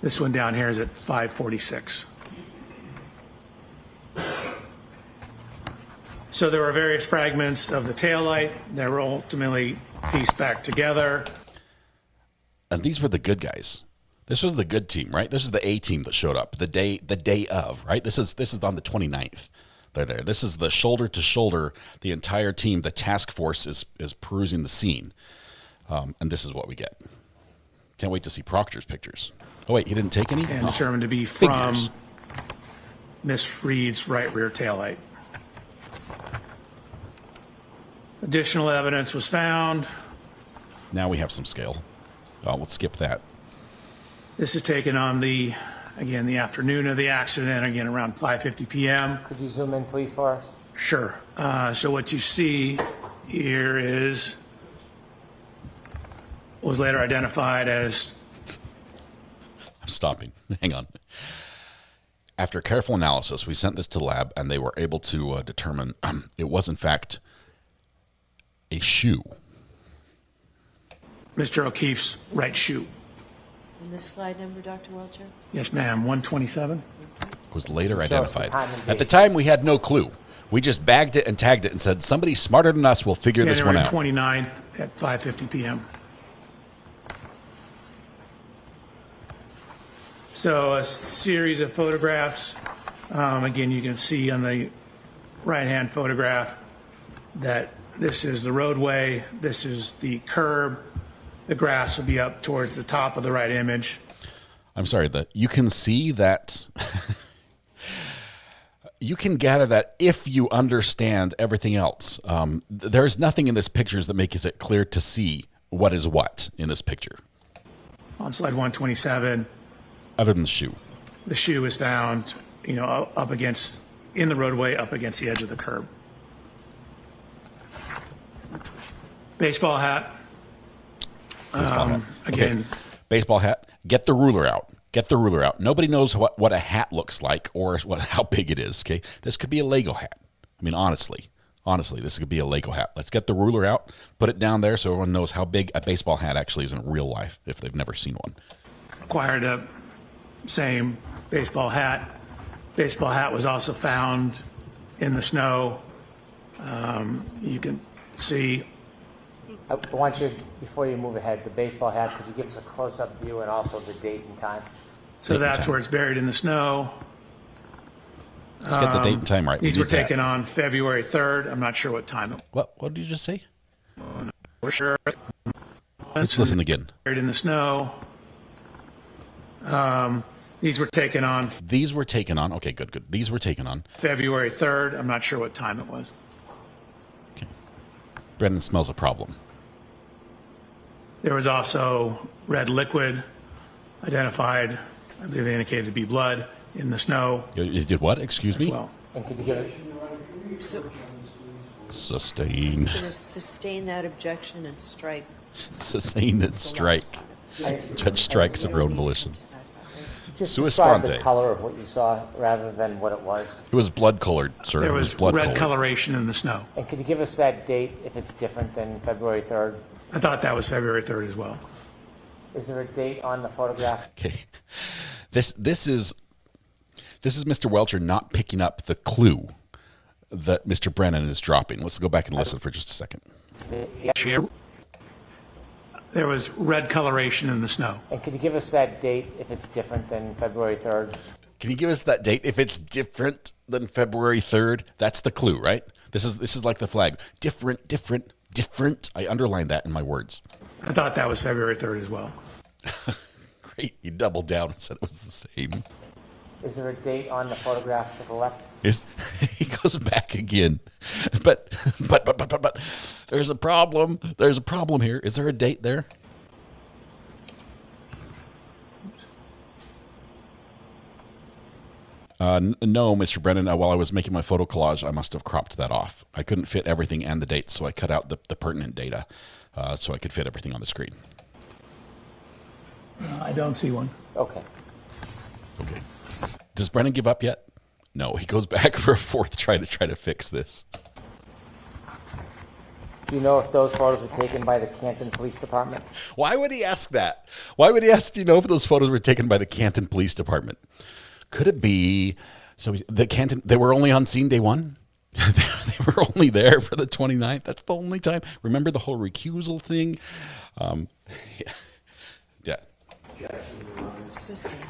This one down here is at 5:46. So there were various fragments of the taillight that were ultimately pieced back together. And these were the good guys. This was the good team, right? This is the A team that showed up the day of, right? This is on the 29th. They're there. This is the shoulder to shoulder. The entire team, the task force is perusing the scene. And this is what we get. Can't wait to see Proctor's pictures. Oh, wait, he didn't take any? And determined to be from Miss Reed's right rear taillight. Additional evidence was found. Now we have some scale. Oh, let's skip that. This is taken on the afternoon of the accident, again around 5:50 p.m. Could you zoom in, please, for us? Sure. So what you see here was later identified as... I'm stopping. Hang on. After careful analysis, we sent this to the lab, and they were able to determine it was, in fact, a shoe. Mr. O'Keefe's right shoe. And this slide number, Dr. Welcher? Yes, ma'am. 127. Was later identified. At the time, we had no clue. We just bagged it and tagged it and said, somebody smarter than us will figure this one out. January 29th at 5:50 p.m. So a series of photographs. Again, you can see on the right-hand photograph that this is the roadway. This is the curb. The grass will be up towards the top of the right image. I'm sorry, that you can see that. You can gather that if you understand everything else. There's nothing in this picture that makes it clear to see what is what in this picture. On slide 127. Other than the shoe. The shoe is found, up against, in the roadway, up against the edge of the curb. Baseball hat. Again, okay. Baseball hat. Get the ruler out. Get the ruler out. Nobody knows what a hat looks like or how big it is. Okay, this could be a Lego hat. I mean, honestly, this could be a Lego hat. Let's get the ruler out, put it down there, so everyone knows how big a baseball hat actually is in real life if they've never seen one. Acquired a same baseball hat. Baseball hat was also found in the snow. You can see. I want you, before you move ahead, the baseball hat, could you give us a close-up view and also the date and time? So that's where it's buried in the snow. Let's get the date and time right. These were taken on February 3rd. I'm not sure what time. What did you just say? We're sure. Let's listen again. Buried in the snow. These were taken on. These were taken on. Okay, good. These were taken on February 3rd. I'm not sure what time it was. Okay. Brendan smells a problem. There was also red liquid identified. I believe they indicated to be blood in the snow. You did what? Excuse me? Well. And could you give it? Sustain. Sustain that objection and strike. Sustain and strike. Judge strikes of her own volition. Just Sua describe sponte. the color of what you saw rather than what it was. It was blood colored, sir. There was blood red colored. coloration in the snow. And could you give us that date if it's different than February 3rd? I thought that was February 3rd as well. Is there a date on the photograph? Okay. This is Mr. Welcher not picking up the clue that Mr. Brennan is dropping. Let's go back and listen for just a second. There was red coloration in the snow. And could you give us that date if it's different than February 3rd? Can you give us that date if it's different than February 3rd? That's the clue, right? This is like the flag. Different. I underlined that in my words. I thought that was February 3rd as well. Great. You doubled down and said it was the same. Is there a date on the photograph to the left? He goes back again, but there's a problem. There's a problem here. Is there a date there? No, Mr. Brennan. While I was making my photo collage, I must have cropped that off. I couldn't fit everything and the dates, so I cut out the pertinent data so I could fit everything on the screen. I don't see one. Okay. Okay. Does Brennan give up yet? No, he goes back for a fourth try to fix this. Do you know if those photos were taken by the Canton Police Department? Why would he ask that? Why would he ask, do you know if those photos were taken by the Canton Police Department? Could it be, so the Canton, they were only on scene day one? They were only there for the 29th? That's the only time? Remember the whole recusal thing? Yeah.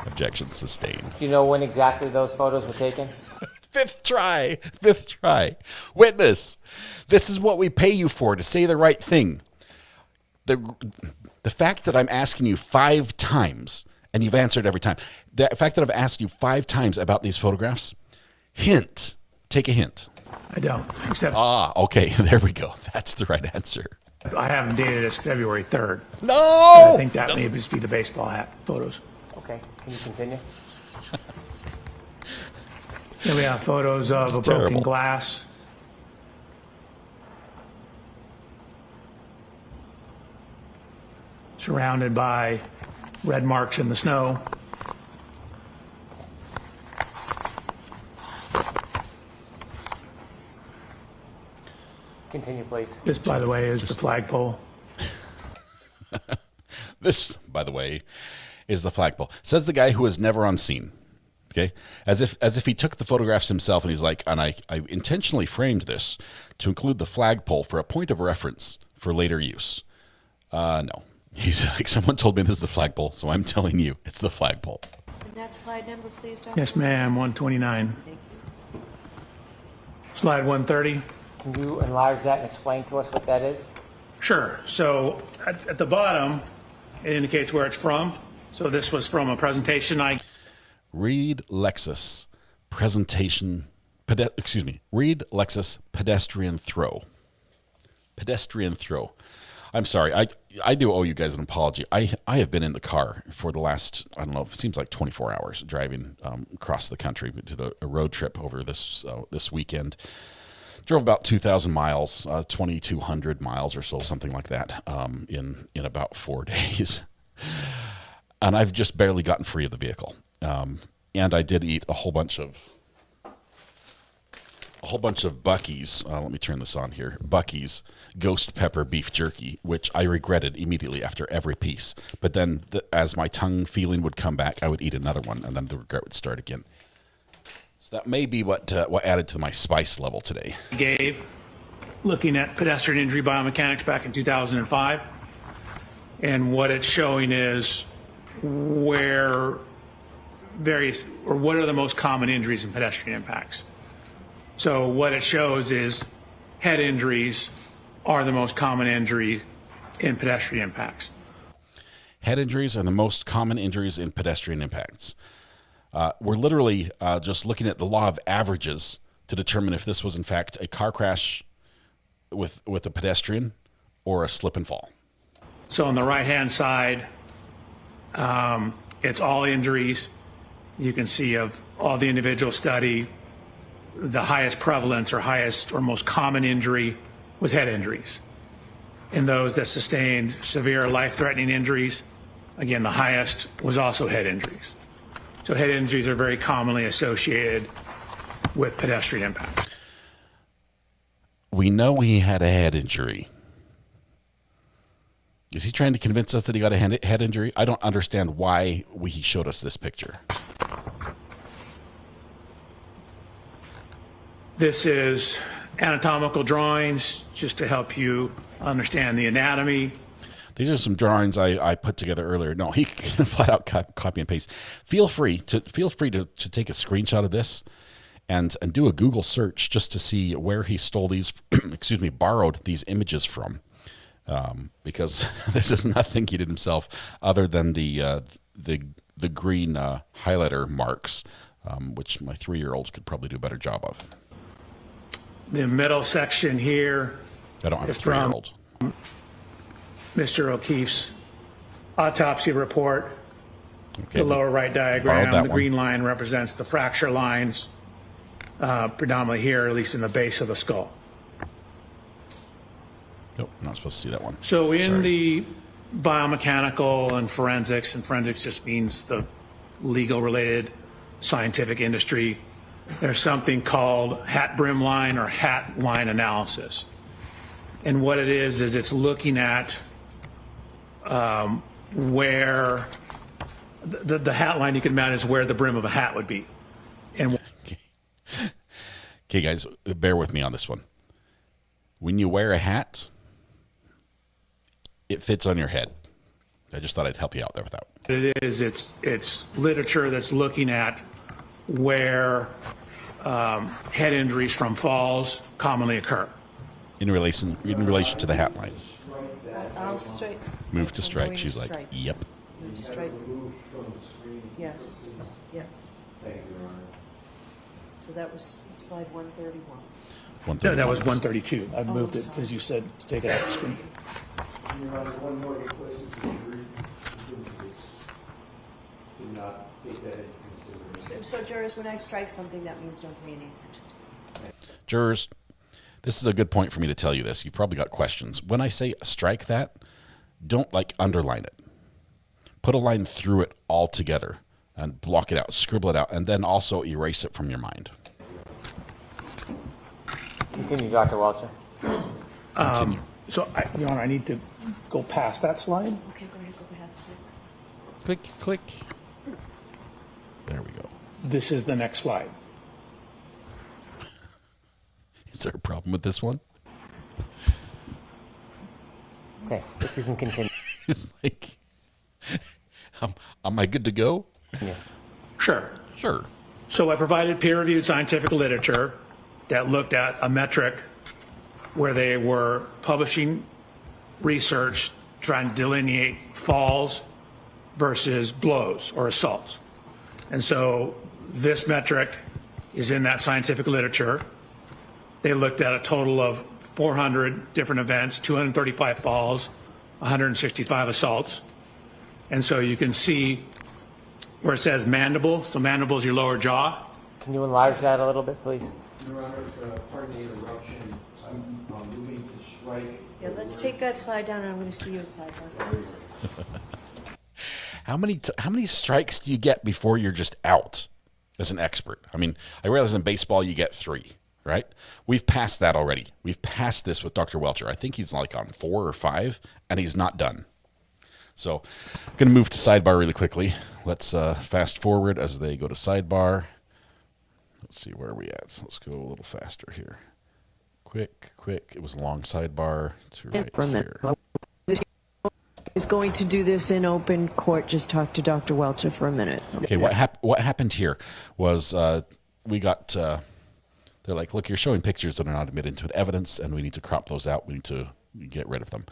Objection sustained. Do you know when exactly those photos were taken? Fifth try. Witness, this is what we pay you for, to say the right thing. The fact that I'm asking you 5 times, and you've answered every time, the fact that I've asked you 5 times about these photographs, hint. Take a hint. I don't. Except okay. There we go. That's the right answer. I have them dated as February 3rd. No! I think that may just be the baseball hat photos. Okay, can you continue? Here we have photos of a broken glass. Surrounded by red marks in the snow. Continue, please. This, by the way, is the flagpole. This, by the way, is the flagpole. Says the guy who was never on scene. Okay, as if he took the photographs himself and he's like, and I intentionally framed this to include the flagpole for a point of reference for later use. No, he's like, someone told me this is the flagpole, so I'm telling you it's the flagpole. And that slide number, please, Dr. Yes, ma'am. 129. Thank you. Slide 130. Can you enlarge that and explain to us what that is? Sure. So at the bottom, it indicates where it's from. So this was from a presentation Read Lexus presentation. Read Lexus pedestrian throw. Pedestrian throw. I'm sorry. I do owe you guys an apology. I have been in the car for the last, I don't know, it seems like 24 hours driving across the country to a road trip over this weekend. Drove about 2,000 miles, 2,200 miles or so, something like that, in about 4 days. And I've just barely gotten free of the vehicle. And I did eat a whole bunch of Buc-ee's. Let me turn this on here. Buc-ee's ghost pepper beef jerky, which I regretted immediately after every piece. But then, as my tongue feeling would come back, I would eat another one, and then the regret would start again. So that may be what added to my spice level today. gave, looking at pedestrian injury biomechanics back in 2005, and what it's showing is what are the most common injuries in pedestrian impacts. So what it shows is head injuries are the most common injury in pedestrian impacts. Head injuries are the most common injuries in pedestrian impacts. We're literally just looking at the law of averages to determine if this was in fact a car crash with a pedestrian or a slip and fall. So on the right-hand side, it's all injuries. You can see of all the individual study, the highest prevalence or highest or most common injury was head injuries. In those that sustained severe life-threatening injuries, again, the highest was also head injuries. So head injuries are very commonly associated with pedestrian impacts. We know he had a head injury. Is he trying to convince us that he got a head injury? I don't understand why he showed us this picture. This is anatomical drawings just to help you understand the anatomy. These are some drawings I put together earlier. No, he can flat out copy and paste. Feel free to take a screenshot of this and do a Google search just to see where he stole these, borrowed these images from. Because this is nothing he did himself other than the green highlighter marks which my 3-year-olds could probably do a better job of. The middle section here I don't have is 3-year-olds. from Mr. O'Keefe's autopsy report. Okay, The lower right borrowed diagram, that the one. green line represents the fracture lines, predominantly here, at least in the base of the skull. Nope, not supposed to see that one. So in Sorry. the biomechanical and forensics just means the legal-related scientific industry, there's something called hat brim line or hat line analysis. And what it is it's looking at where the hat line, you can imagine, is where the brim of a hat would be. And Okay, guys, bear with me on this one. When you wear a hat, it fits on your head. I just thought I'd help you out there with that. it's literature that's looking at where head injuries from falls commonly occur. In relation to the hat line. I'll strike. Move to I'm strike. going to She's like, strike. yep. Move strike. Yes, yes. Thank you, Your Honor. So that was slide 131. No, that was 132. I Oh, moved it sorry. because you said to take it off the screen. Your Honor, one more request is to agree to not take that into consideration. So jurors, when I strike something, that means don't pay any attention. Jurors, this is a good point for me to tell you this. You've probably got questions. When I say strike that, don't underline it. Put a line through it altogether and block it out, scribble it out, and then also erase it from your mind. Continue, Dr. Welcher. Continue. So, Your Honor, I need to go past that slide. Okay, go ahead, go past it. Click, click. There we go. This is the next slide. Is there a problem with this one? Okay, if you can continue. It's like, am I good to go? Yeah. Sure. Sure. So I provided peer-reviewed scientific literature that looked at a metric where they were publishing research trying to delineate falls versus blows or assaults. And so this metric is in that scientific literature. They looked at a total of 400 different events, 235 falls, 165 assaults. And so you can see where it says mandible. So mandible is your lower jaw. Can you enlarge that a little bit, please? Your Honor, pardon the interruption. I'm moving to strike. Yeah, let's take that slide down, and I'm going to see you inside. Please. How many strikes do you get before you're just out as an expert? I mean, I realize in baseball you get 3, right? We've passed that already. We've passed this with Dr. Welcher. I think he's like on 4 or 5, and he's not done. So I'm going to move to sidebar really quickly. Let's fast forward as they go to sidebar. Let's see, where are we at? So let's go a little faster here. Quick. It was a long sidebar to right here. Is going to do this in open court. Just talk to Dr. Welcher for a minute. Okay, what happened here was we got, they're like, look, you're showing pictures that are not admitted into evidence, and we need to crop those out. We need to get rid of them.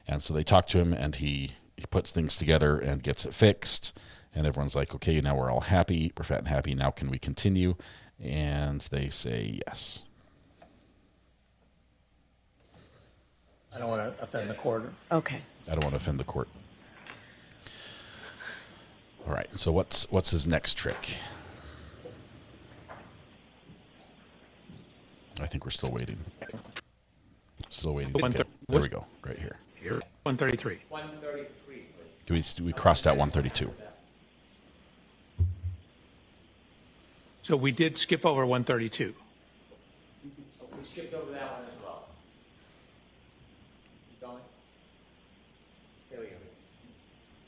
And so they talk to him, and he puts things together and gets it fixed. And everyone's like, okay, now we're all happy. We're fat and happy. Now can we continue? And they say yes. I don't want to offend the court. Okay. I don't want to offend the court. All right, so what's his next trick? I think we're still waiting. Still waiting. Okay, there we go, right here. Here, 133. 133, please. We crossed out 132. So we did skip over 132. We skipped over that one as well. Keep going. There we go.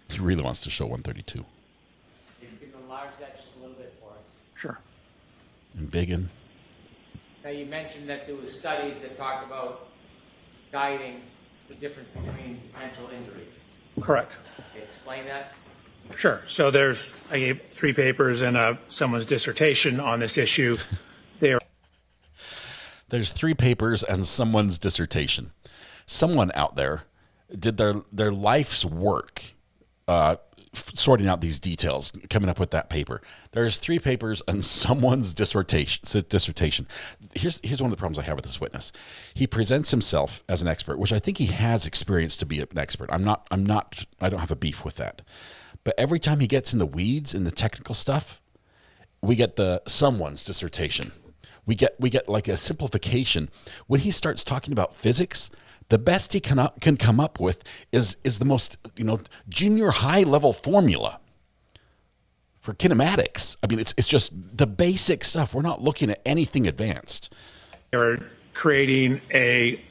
He really wants to show 132. If you can enlarge that just a little bit for us. Sure. And Biggin. Now, you mentioned that there was studies that talked about guiding the difference between potential injuries. Correct. Okay, explain that. Sure. So I gave 3 papers and someone's dissertation on this issue. There's 3 papers and someone's dissertation. Someone out there did their life's work sorting out these details, coming up with that paper. There's 3 papers and someone's dissertation. Here's one of the problems I have with this witness. He presents himself as an expert, which I think he has experience to be an expert. I don't have a beef with that. But every time he gets in the weeds in the technical stuff, we get the someone's dissertation. We get like a simplification. When he starts talking about physics, the best he can come up with is the most, junior high level formula for kinematics. I mean, it's just the basic stuff. We're not looking at anything advanced. They're creating a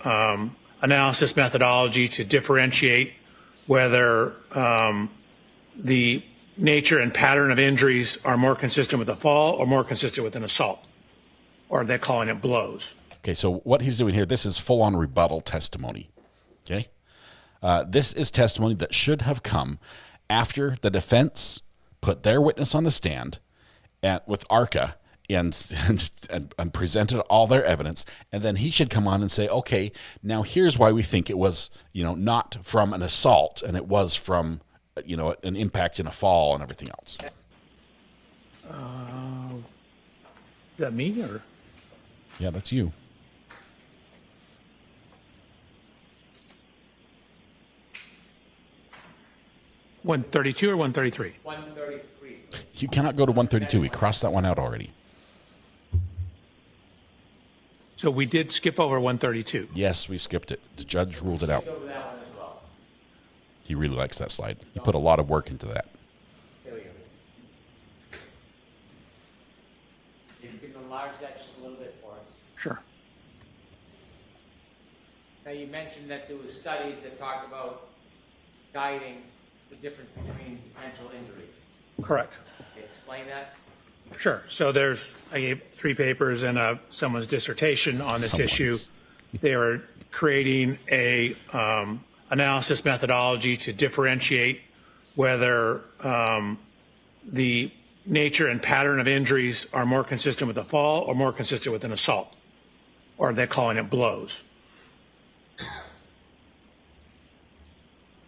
analysis methodology to differentiate whether the nature and pattern of injuries are more consistent with a fall or more consistent with an assault, or they're calling it blows. Okay, so what he's doing here, this is full-on rebuttal testimony, okay? This is testimony that should have come after the defense put their witness on the stand with ARCA and presented all their evidence, and then he should come on and say, okay, now here's why we think it was, not from an assault, and it was from, an impact in a fall and everything else. Is that me or? Yeah, that's you. $132 or $133? $133. You cannot go to 132. We crossed that one out already. So we did skip over 132. Yes, we skipped it. The judge ruled it out. He really likes that slide. He put a lot of work into that. There we go. If you can enlarge that just a little bit for us. Sure. Now, you mentioned that there were studies that talked about guiding the difference between potential injuries. Correct. Okay, explain that. Sure. So I gave 3 papers and someone's dissertation on this issue. They are creating a analysis methodology to differentiate whether the nature and pattern of injuries are more consistent with a fall or more consistent with an assault, or they're calling it blows.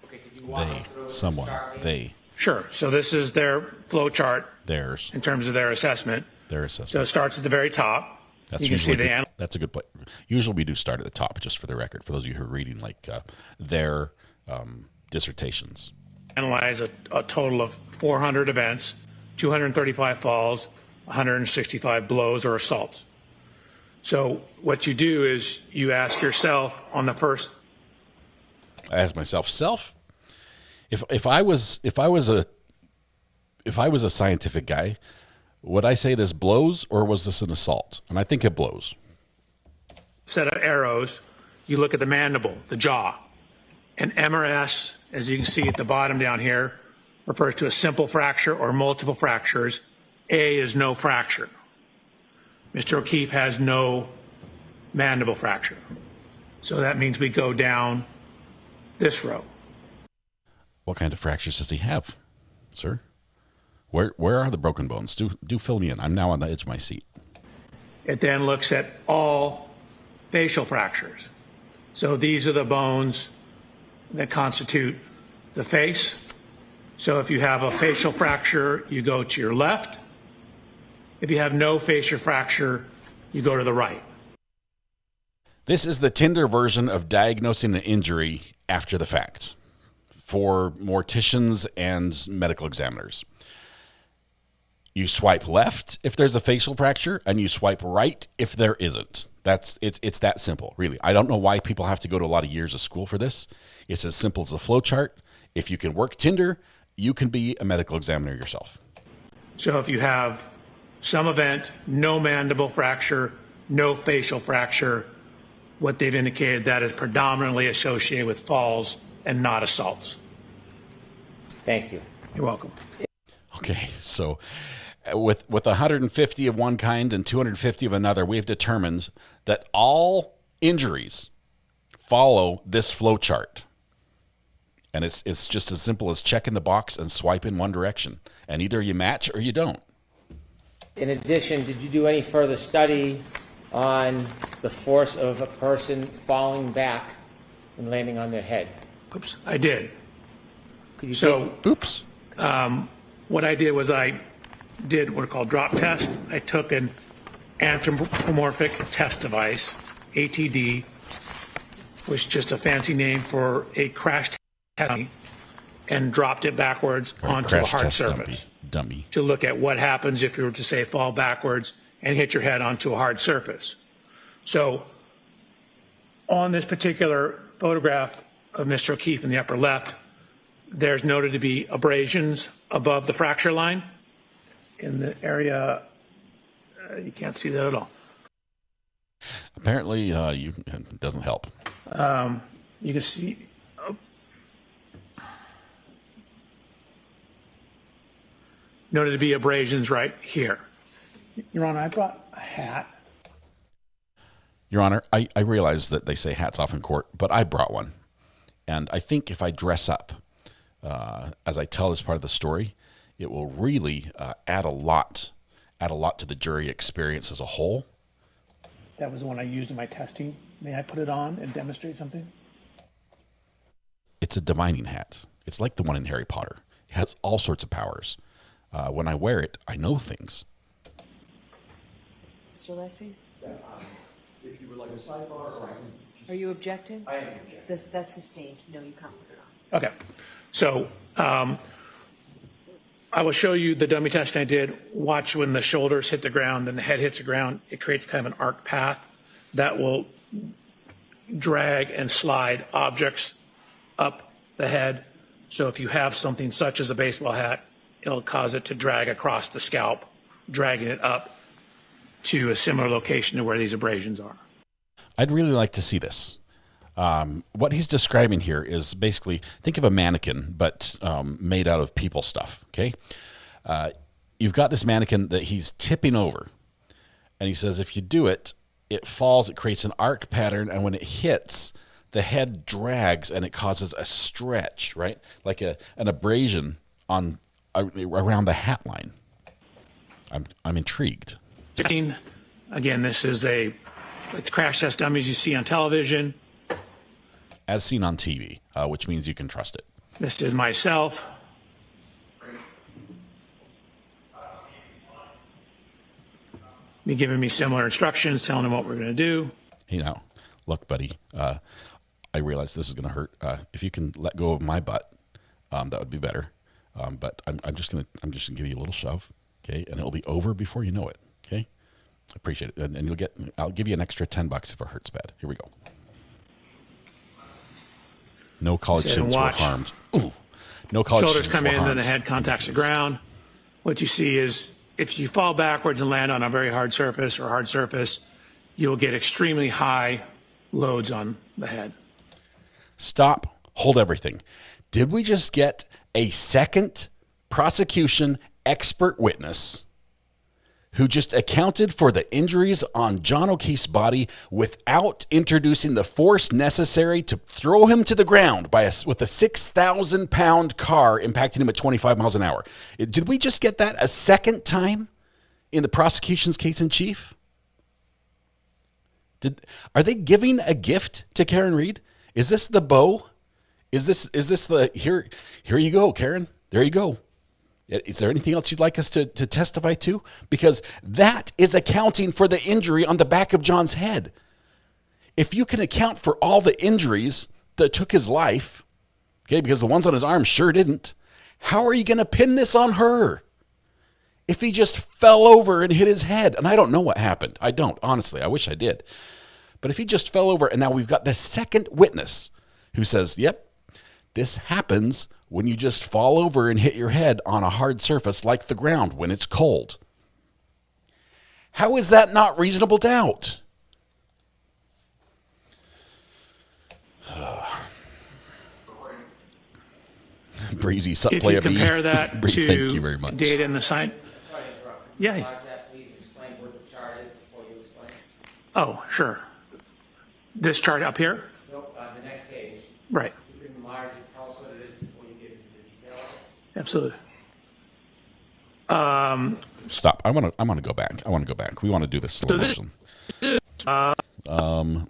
Okay, could you walk us through They. Sure. So this is their flow chart. Theirs. In terms of their assessment. Their assessment. So it starts at the very top. That's you can see the that's a good place. Usually we do start at the top, just for the record, for those of you who are reading their dissertations. Analyze a total of 400 events, 235 falls, 165 blows or assaults. So what you do is you ask yourself on the first. I ask myself, if I was a scientific guy, would I say this blows or was this an assault? And I think it blows. Set of arrows, you look at the mandible, the jaw. And M or S, as you can see at the bottom down here, refers to a simple fracture or multiple fractures. A is no fracture. Mr. O'Keefe has no mandible fracture. So that means we go down this row. What kind of fractures does he have, sir? Where are the broken bones? Do fill me in. I'm now on the edge of my seat. It then looks at all facial fractures. So these are the bones that constitute the face. So if you have a facial fracture, you go to your left. If you have no facial fracture, you go to the right. This is the Tinder version of diagnosing an injury after the fact for morticians and medical examiners. You swipe left if there's a facial fracture, and you swipe right if there isn't. It's that simple, really. I don't know why people have to go to a lot of years of school for this. It's as simple as a flow chart. If you can work Tinder, you can be a medical examiner yourself. So if you have some event, no mandible fracture, no facial fracture, what they've indicated that is predominantly associated with falls and not assaults. Thank you. You're welcome. Okay, so with 150 of one kind and 250 of another, we have determined that all injuries follow this flow chart. And it's just as simple as checking the box and swipe in one direction. And either you match or you don't. In addition, did you do any further study on the force of a person falling back and landing on their head? Oops, I did. Could you oops. What I did was I did what are called drop test. I took an anthropomorphic test device, ATD, which is just a fancy name for a crash test dummy, and dropped it backwards onto a hard surface dummy to look at what happens if you were to, say, fall backwards and hit your head onto a hard surface. So on this particular photograph of Mr. O'Keefe in the upper left, there's noted to be abrasions above the fracture line. In the area, you can't see that at all. Apparently, it doesn't help. You can see. Noted to be abrasions right here. Your Honor, I brought a hat. Your Honor, I realize that they say hats off in court, but I brought one. And I think if I dress up as I tell this part of the story, it will really add a lot to the jury experience as a whole. That was the one I used in my testing. May I put it on and demonstrate something? It's a divining hat. It's like the one in Harry Potter. It has all sorts of powers. When I wear it, I know things. Mr. Alessi? If you would like a sidebar, or I can... Are you objecting? I am objecting. That's sustained. No, you can't put it on. Okay. So I will show you the dummy test I did. Watch when the shoulders hit the ground and the head hits the ground. It creates kind of an arc path that will drag and slide objects up the head. So if you have something such as a baseball hat, it'll cause it to drag across the scalp, dragging it up to a similar location to where these abrasions are. I'd really like to see this. What he's describing here is basically, think of a mannequin, but made out of people stuff, okay? You've got this mannequin that he's tipping over, and he says if you do it, it falls, it creates an arc pattern, and when it hits, the head drags, and it causes a stretch, right? Like an abrasion on around the hat line. I'm intrigued. Again, this is it's crash test dummies you see on television. As seen on TV, which means you can trust it. This is myself. Me giving me similar instructions, telling him what we're going to do. You know, look, buddy, I realize this is going to hurt. If you can let go of my butt, that would be better. But I'm just gonna give you a little shove, okay, and it'll be over before you know it, okay. I appreciate it, and I'll give you an extra $10 if it hurts bad. Here we go. No college students were harmed. Ooh. No college Shoulders students come were in, harmed. then the head contacts the ground. What you see is if you fall backwards and land on a very hard surface or hard surface, you'll get extremely high loads on the head. Stop. Hold everything. Did we just get a second prosecution expert witness who just accounted for the injuries on John O'Keefe's body without introducing the force necessary to throw him to the ground with a 6,000-pound car impacting him at 25 miles an hour? Did we just get that a second time in the prosecution's case in chief? Are they giving a gift to Karen Reed? Is this the bow? Is this the here you go, Karen? There you go. Is there anything else you'd like us to testify to? Because that is accounting for the injury on the back of John's head. If you can account for all the injuries that took his life, okay, because the ones on his arm sure didn't, how are you going to pin this on her? If he just fell over and hit his head, and I don't know what happened. I don't, honestly. I wish I did. But if he just fell over, and now we've got the second witness who says, yep, this happens when you just fall over and hit your head on a hard surface like the ground when it's cold. How is that not reasonable doubt? Breezy, If play you a B. compare that Thank you to very much. data in the sign. Yeah. Please explain what the chart is before you explain. Oh, sure. This chart up here? Nope, the next page. Right. You can enlarge it, tell us what it is before you get into the details. Absolutely. Stop. I want to go back. We want to do this slow motion.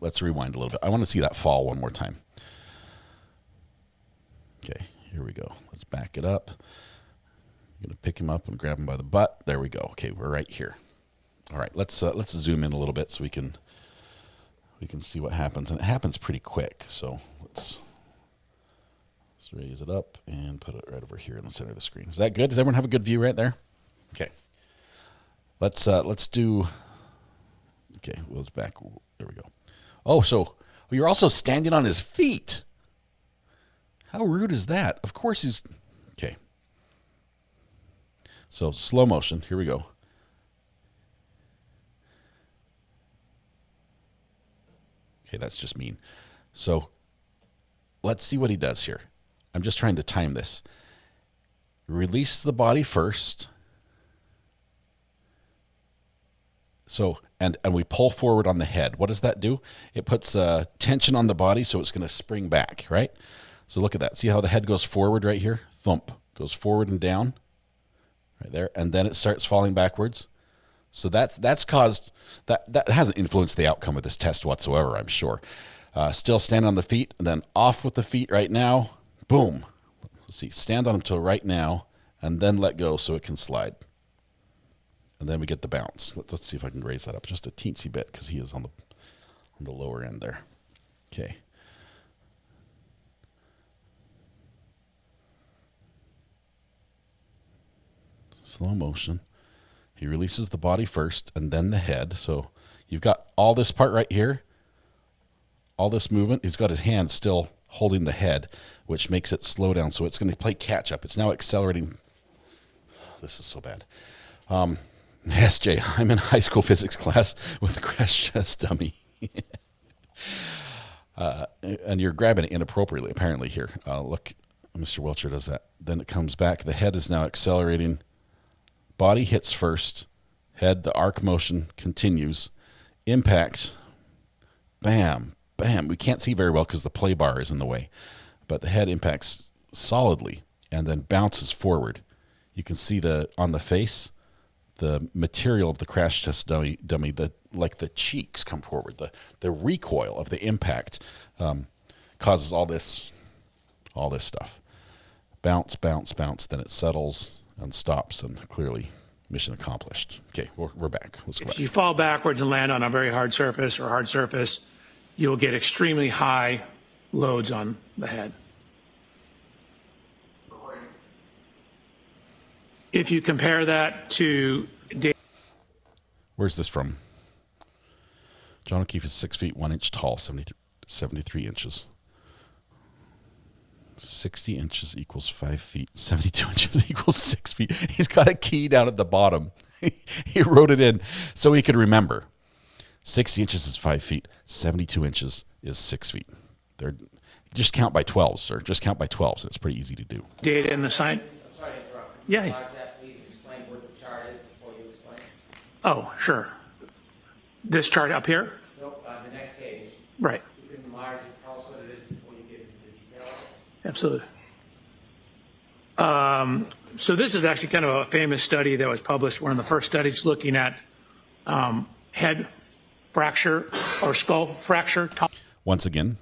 Let's rewind a little bit. I want to see that fall one more time. Okay, here we go. Let's back it up. I'm going to pick him up and grab him by the butt. There we go. Okay, we're right here. All right, let's zoom in a little bit so we can see what happens, and it happens pretty quick. So let's raise it up and put it right over here in the center of the screen. Is that good? Does everyone have a good view right there? Okay. Let's do. Okay, well, it's back. There we go. Oh, so you're also standing on his feet. How rude is that? Of course he's... Okay. So slow motion. Here we go. Okay, that's just mean. So let's see what he does here. I'm just trying to time this. Release the body first. So, and we pull forward on the head. What does that do? It puts tension on the body, so it's going to spring back, right? So look at that. See how the head goes forward right here? Thump. Goes forward and down right there. And then it starts falling backwards. So that's caused, that hasn't influenced the outcome of this test whatsoever, I'm sure. Still stand on the feet, and then off with the feet right now. Boom. Let's see. Stand on them till right now, and then let go so it can slide. And then we get the bounce. Let's see if I can raise that up just a teensy bit, because he is on the lower end there. Okay. Slow motion. He releases the body first and then the head. So you've got all this part right here, all this movement. He's got his hand still holding the head, which makes it slow down. So it's going to play catch up. It's now accelerating. This is so bad. Yes, Jay, I'm in high school physics class with a crash test dummy. And you're grabbing it inappropriately, apparently, here. Look, Mr. Welcher does that. Then it comes back. The head is now accelerating. Body hits first. Head, the arc motion continues. Impact. Bam, bam. We can't see very well because the play bar is in the way. But the head impacts solidly and then bounces forward. You can see on the face, the material of the crash test dummy, like the cheeks come forward. The recoil of the impact causes all this stuff. Bounce, bounce, bounce. Then it settles and stops, and clearly mission accomplished. Okay, we're back. Let's go back. If you fall backwards and land on a very hard surface or hard surface, you'll get extremely high loads on the head. If you compare that to... Where's this from? John O'Keefe is 6 feet 1 inch tall, 73 inches. 60 inches equals 5 feet. 72 inches equals 6 feet. He's got a key down at the bottom. He wrote it in so he could remember. 60 inches is 5 feet. 72 inches is 6 feet. Just count by 12s, sir. Just count by 12s. It's pretty easy to do. Data in the sign. I'm sorry to interrupt. Yeah. Please explain what the chart is before you explain. Oh, sure. This chart up here? Nope, the next page. Right. You can enlarge it. Tell us what it is before you get into the details. Absolutely. So this is actually kind of a famous study that was published, one of the first studies looking at head fracture or skull fracture. Once again,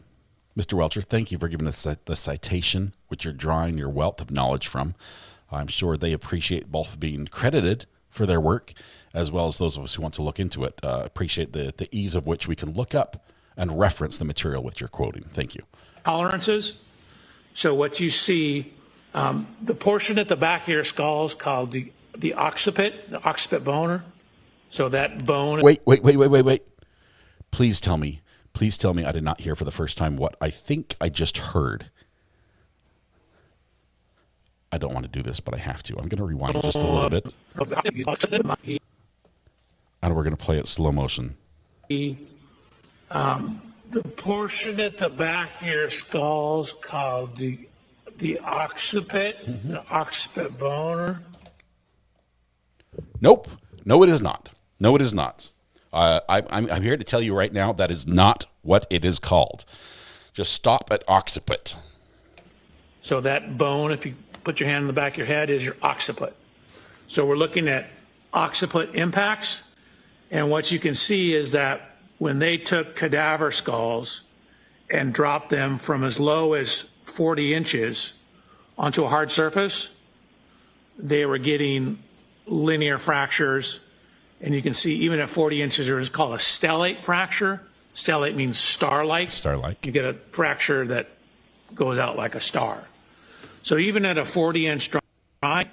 Mr. Welcher, thank you for giving us the citation, which you're drawing your wealth of knowledge from. I'm sure they appreciate both being credited for their work, as well as those of us who want to look into it. Appreciate the ease of which we can look up and reference the material which you're quoting. Thank you. Tolerances. So what you see, the portion at the back of your skull is called the occiput bone. So that bone. Wait. Please tell me I did not hear for the first time what I think I just heard. I don't want to do this, but I have to. I'm going to rewind just a little bit. And we're going to play it slow motion. The portion at the back of your skull is called the occiput, the occiput bone. Nope. No, it is not. No, it is not. I'm here to tell you right now that is not what it is called. Just stop at occiput. So that bone, if you put your hand in the back of your head, is your occiput. So we're looking at occiput impacts, and what you can see is that when they took cadaver skulls and dropped them from as low as 40 inches onto a hard surface, they were getting linear fractures. And you can see even at 40 inches, there is called a stellate fracture. Stellate means star-like. Star-like. You get a fracture that goes out like a star. So even at a 40-inch dry,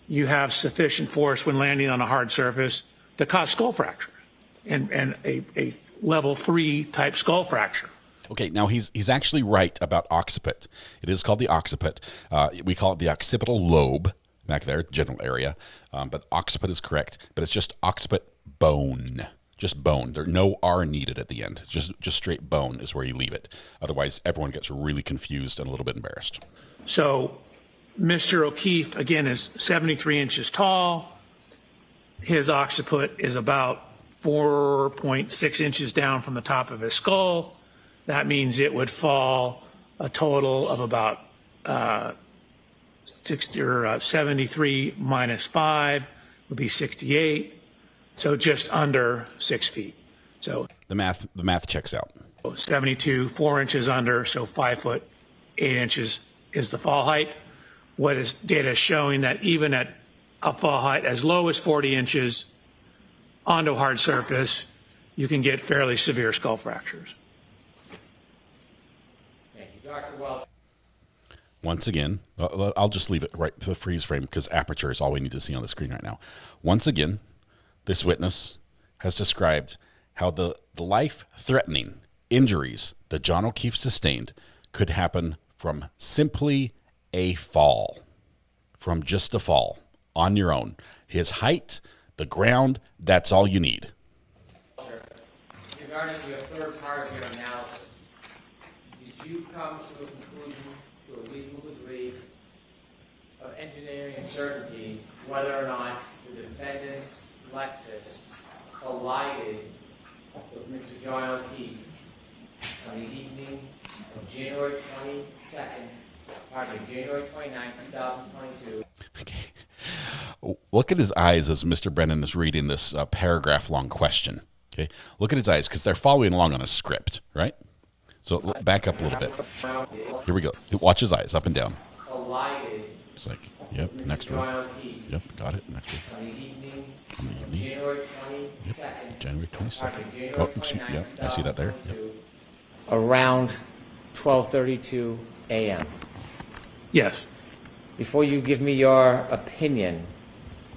you have sufficient force when landing on a hard surface to cause skull fractures and a level 3 type skull fracture. Okay, now he's actually right about occiput. It is called the occiput. We call it the occipital lobe back there, general area. But occiput is correct. But it's just occiput bone. Just bone. There's no R needed at the end. It's just straight bone is where you leave it. Otherwise, everyone gets really confused and a little bit embarrassed. So Mr. O'Keefe, again, is 73 inches tall. His occiput is about 4.6 inches down from the top of his skull. That means it would fall a total of about 73 minus 5 would be 68. So just under 6 feet. So the math checks out. 72, 4 inches under, so 5 foot 8 inches is the fall height. What is data showing that even at a fall height as low as 40 inches onto a hard surface, you can get fairly severe skull fractures. Thank you, Dr. Welcher. Once again, I'll just leave it right to the freeze frame because aperture is all we need to see on the screen right now. Once again, this witness has described how the life-threatening injuries that John O'Keefe sustained could happen from simply a fall, from just a fall on your own. His height, the ground, that's all you need. Regarding your third part of your analysis, did you come to a conclusion to a reasonable degree of engineering certainty whether or not the defendant's Lexus collided with Mr. John O'Keefe on the evening of January 29, 2022? Okay. Look at his eyes as Mr. Brennan is reading this paragraph-long question. Okay, look at his eyes because they're following along on a script, right? So back up a little bit. Here we go. Watch his eyes up and down. Collided. It's like, yep, next row. Yep, got it. Next row. On the evening of January 22nd. Yep, January 22nd. Oh, excuse me. Yep, I see that there. Yep. Around 12:32 a.m. Yes. Before you give me your opinion,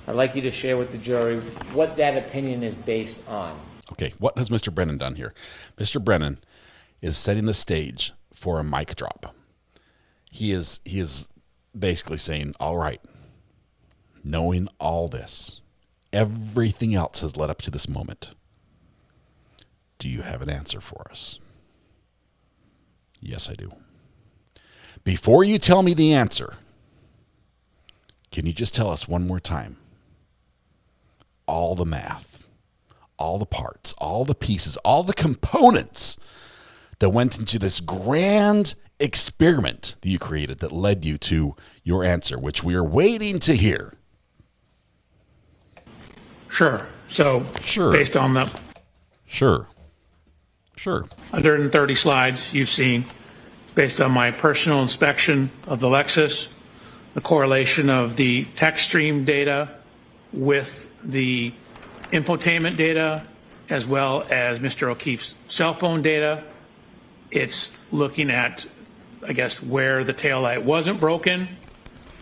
I'd like you to share with the jury what that opinion is based on. Okay, what has Mr. Brennan done here? Mr. Brennan is setting the stage for a mic drop. He is basically saying, all right, knowing all this, everything else has led up to this moment. Do you have an answer for us? Yes, I do. Before you tell me the answer, can you just tell us one more time all the math, all the parts, all the pieces, all the components that went into this grand experiment that you created that led you to your answer, which we are waiting to hear? Sure. So based on the 130 slides you've seen, based on my personal inspection of the Lexus, the correlation of the text stream data with the infotainment data, as well as Mr. O'Keefe's cell phone data, it's looking at, I guess, where the taillight wasn't broken.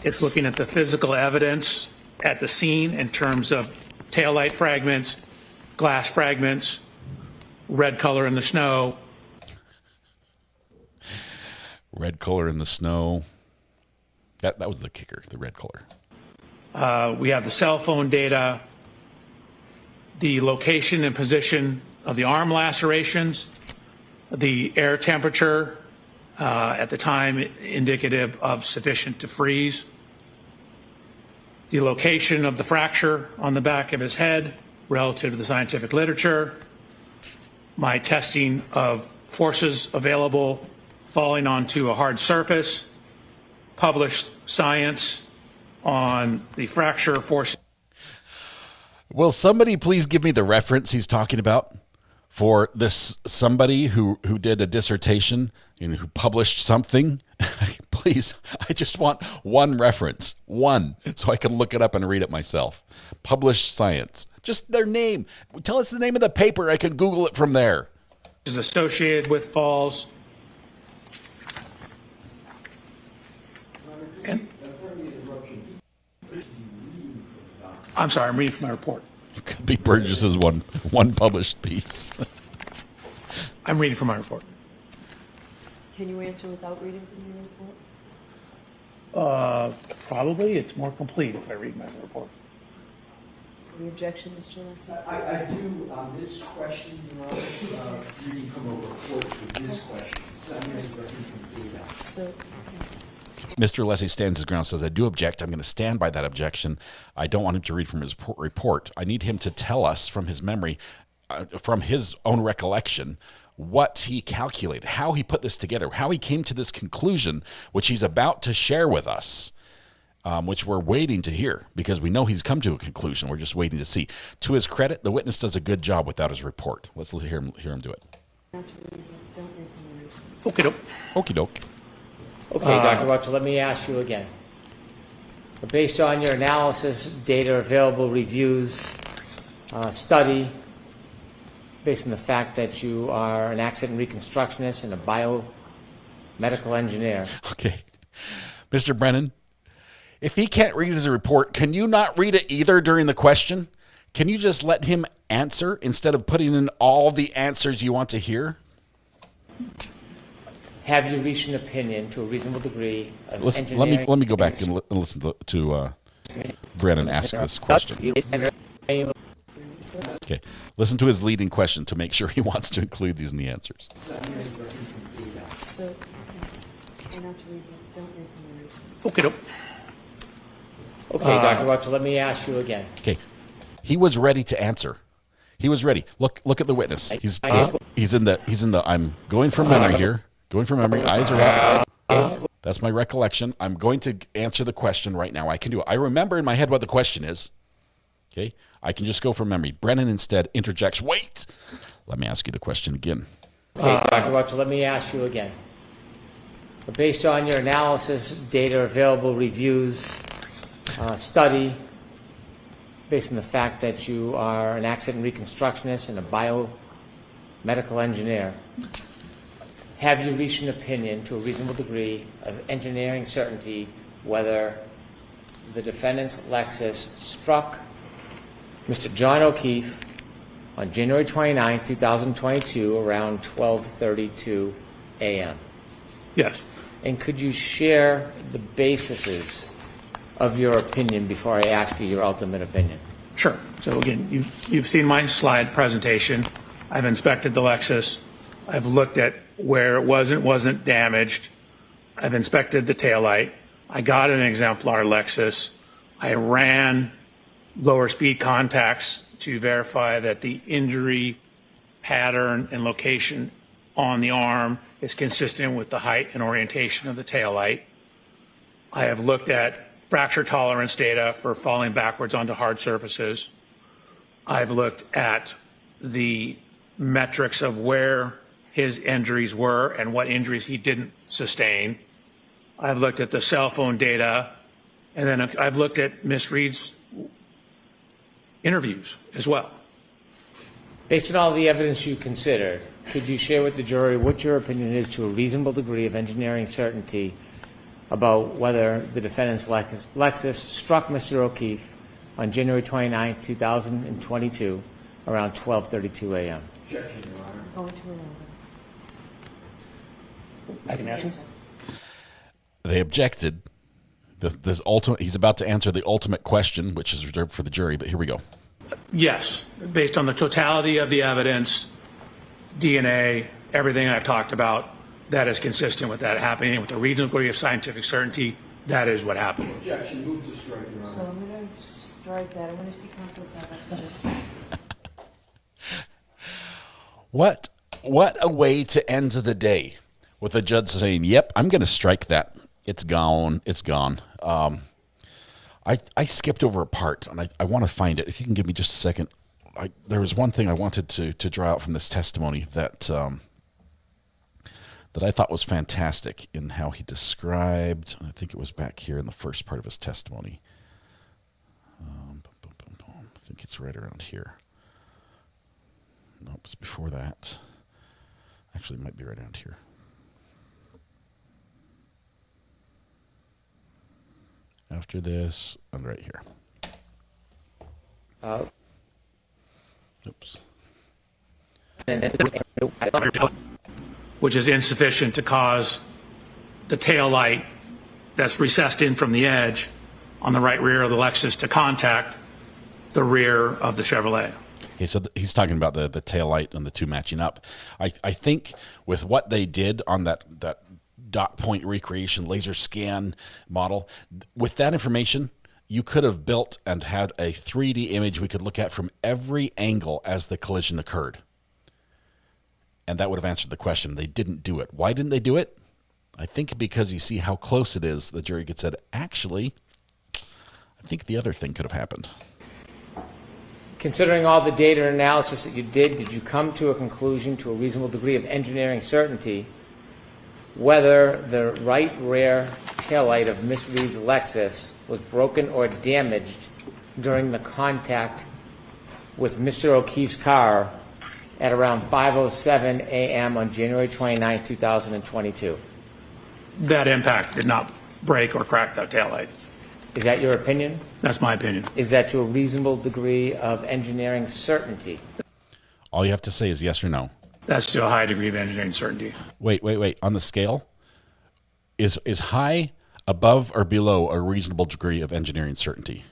It's looking at the physical evidence at the scene in terms of taillight fragments, glass fragments, red color in the snow. Red color in the snow. That was the kicker, the red color. We have the cell phone data, the location and position of the arm lacerations, the air temperature at the time indicative of sufficient to freeze, the location of the fracture on the back of his head relative to the scientific literature, my testing of forces available falling onto a hard surface, published science on the fracture force. Will somebody please give me the reference he's talking about? for this somebody who did a dissertation and who published something. Please, I just want one reference, so I can look it up and read it myself. Published science, just their name. Tell us the name of the paper. I can Google it from there. Is associated with falls. And, I'm sorry, I'm reading from my report. Could be Burgess's one published piece. I'm reading from my report. Can you answer without reading from your report? Probably it's more complete if I read my report. Any objection, Mr. Alessi? I do on this question, Your Honor, reading from a report to this question. So I'm going to reference some data. So, Mr. Alessi stands his ground, says, I do object. I'm going to stand by that objection. I don't want him to read from his report. I need him to tell us from his memory, from his own recollection, what he calculated, how he put this together, how he came to this conclusion, which he's about to share with us, which we're waiting to hear because we know he's come to a conclusion. We're just waiting to see. To his credit, the witness does a good job without his report. Let's hear him do it. Okie doke. Okie doke. Okay, Dr. Welcher, let me ask you again. Based on your analysis, data available, reviews, study, based on the fact that you are an accident reconstructionist and a biomedical engineer. Okay. Mr. Brennan, if he can't read his report, can you not read it either during the question? Can you just let him answer instead of putting in all the answers you want to hear? Have you reached an opinion to a reasonable degree of Listen, engineering? let me go back and listen to Brennan ask this question. Okay, listen to his leading question to make sure he wants to include these in the answers. so, try not to read, don't read from your report. Okie doke. Okay, Dr. Welcher, let me ask you again. Okay, he was ready to answer. He was ready. Look at the witness. He's in the. I'm going from memory here. Going from memory. Eyes are up. That's my recollection. I'm going to answer the question right now. I can do it. I remember in my head what the question is. Okay, I can just go from memory. Brennan instead interjects. Wait. Let me ask you the question again. Okay, Dr. Welcher, let me ask you again. Based on your analysis, data available, reviews, study, based on the fact that you are an accident reconstructionist and a biomedical engineer, have you reached an opinion to a reasonable degree of engineering certainty whether the defendant's Lexus struck Mr. John O'Keefe on January 29, 2022, around 12:32 a.m.? Yes. And could you share the bases of your opinion before I ask you your ultimate opinion? Sure. So again, you've seen my slide presentation. I've inspected the Lexus. I've looked at where it wasn't damaged. I've inspected the taillight. I got an exemplar Lexus. I ran lower speed contacts to verify that the injury pattern and location on the arm is consistent with the height and orientation of the taillight. I have looked at fracture tolerance data for falling backwards onto hard surfaces. I've looked at the metrics of where his injuries were and what injuries he didn't sustain. I've looked at the cell phone data, and then I've looked at Miss Reed's interviews as well. Based on all the evidence you considered, could you share with the jury what your opinion is to a reasonable degree of engineering certainty about whether the defendant's Lexus struck Mr. O'Keefe on January 29, 2022, around 12:32 a.m.? Objection, Your Honor. Going to 11. I can answer. They objected. He's about to answer the ultimate question, which is reserved for the jury, but here we go. Yes, based on the totality of the evidence, DNA, everything I've talked about, that is consistent with that happening with a reasonable degree of scientific certainty. That is what happened. Objection. Move to strike, Your Honor. So I'm going to strike that. I'm going to see counsel's evidence. What a way to end the day with the judge saying, "Yep, I'm going to strike that. It's gone. It's gone." I skipped over a part, and I want to find it. If you can give me just a second. there was one thing I wanted to draw out from this testimony that that I thought was fantastic in how he described. I think it was back here in the first part of his testimony. I think it's right around here. Nope, it's before that. Actually, it might be right around here. After this, and right here. Oops. Which is insufficient to cause the tail light that's recessed in from the edge on the right rear of the Lexus to contact the rear of the Chevrolet. Okay, so he's talking about the tail light and the two matching up. I think with what they did on that dot point recreation laser scan model, with that information, you could have built and had a 3D image we could look at from every angle as the collision occurred. And that would have answered the question. They didn't do it. Why didn't they do it? I think because you see how close it is, the jury could said, actually, I think the other thing could have happened. Considering all the data and analysis that you did you come to a conclusion to a reasonable degree of engineering certainty whether the right rear taillight of Miss Reed's Lexus was broken or damaged during the contact with Mr. O'Keefe's car at around 5:07 a.m. on January 29, 2022? That impact did not break or crack that taillight. Is that your opinion? That's my opinion. Is that to a reasonable degree of engineering certainty? All you have to say is yes or no. That's to a high degree of engineering certainty. Wait. On the scale, is high above or below a reasonable degree of engineering certainty?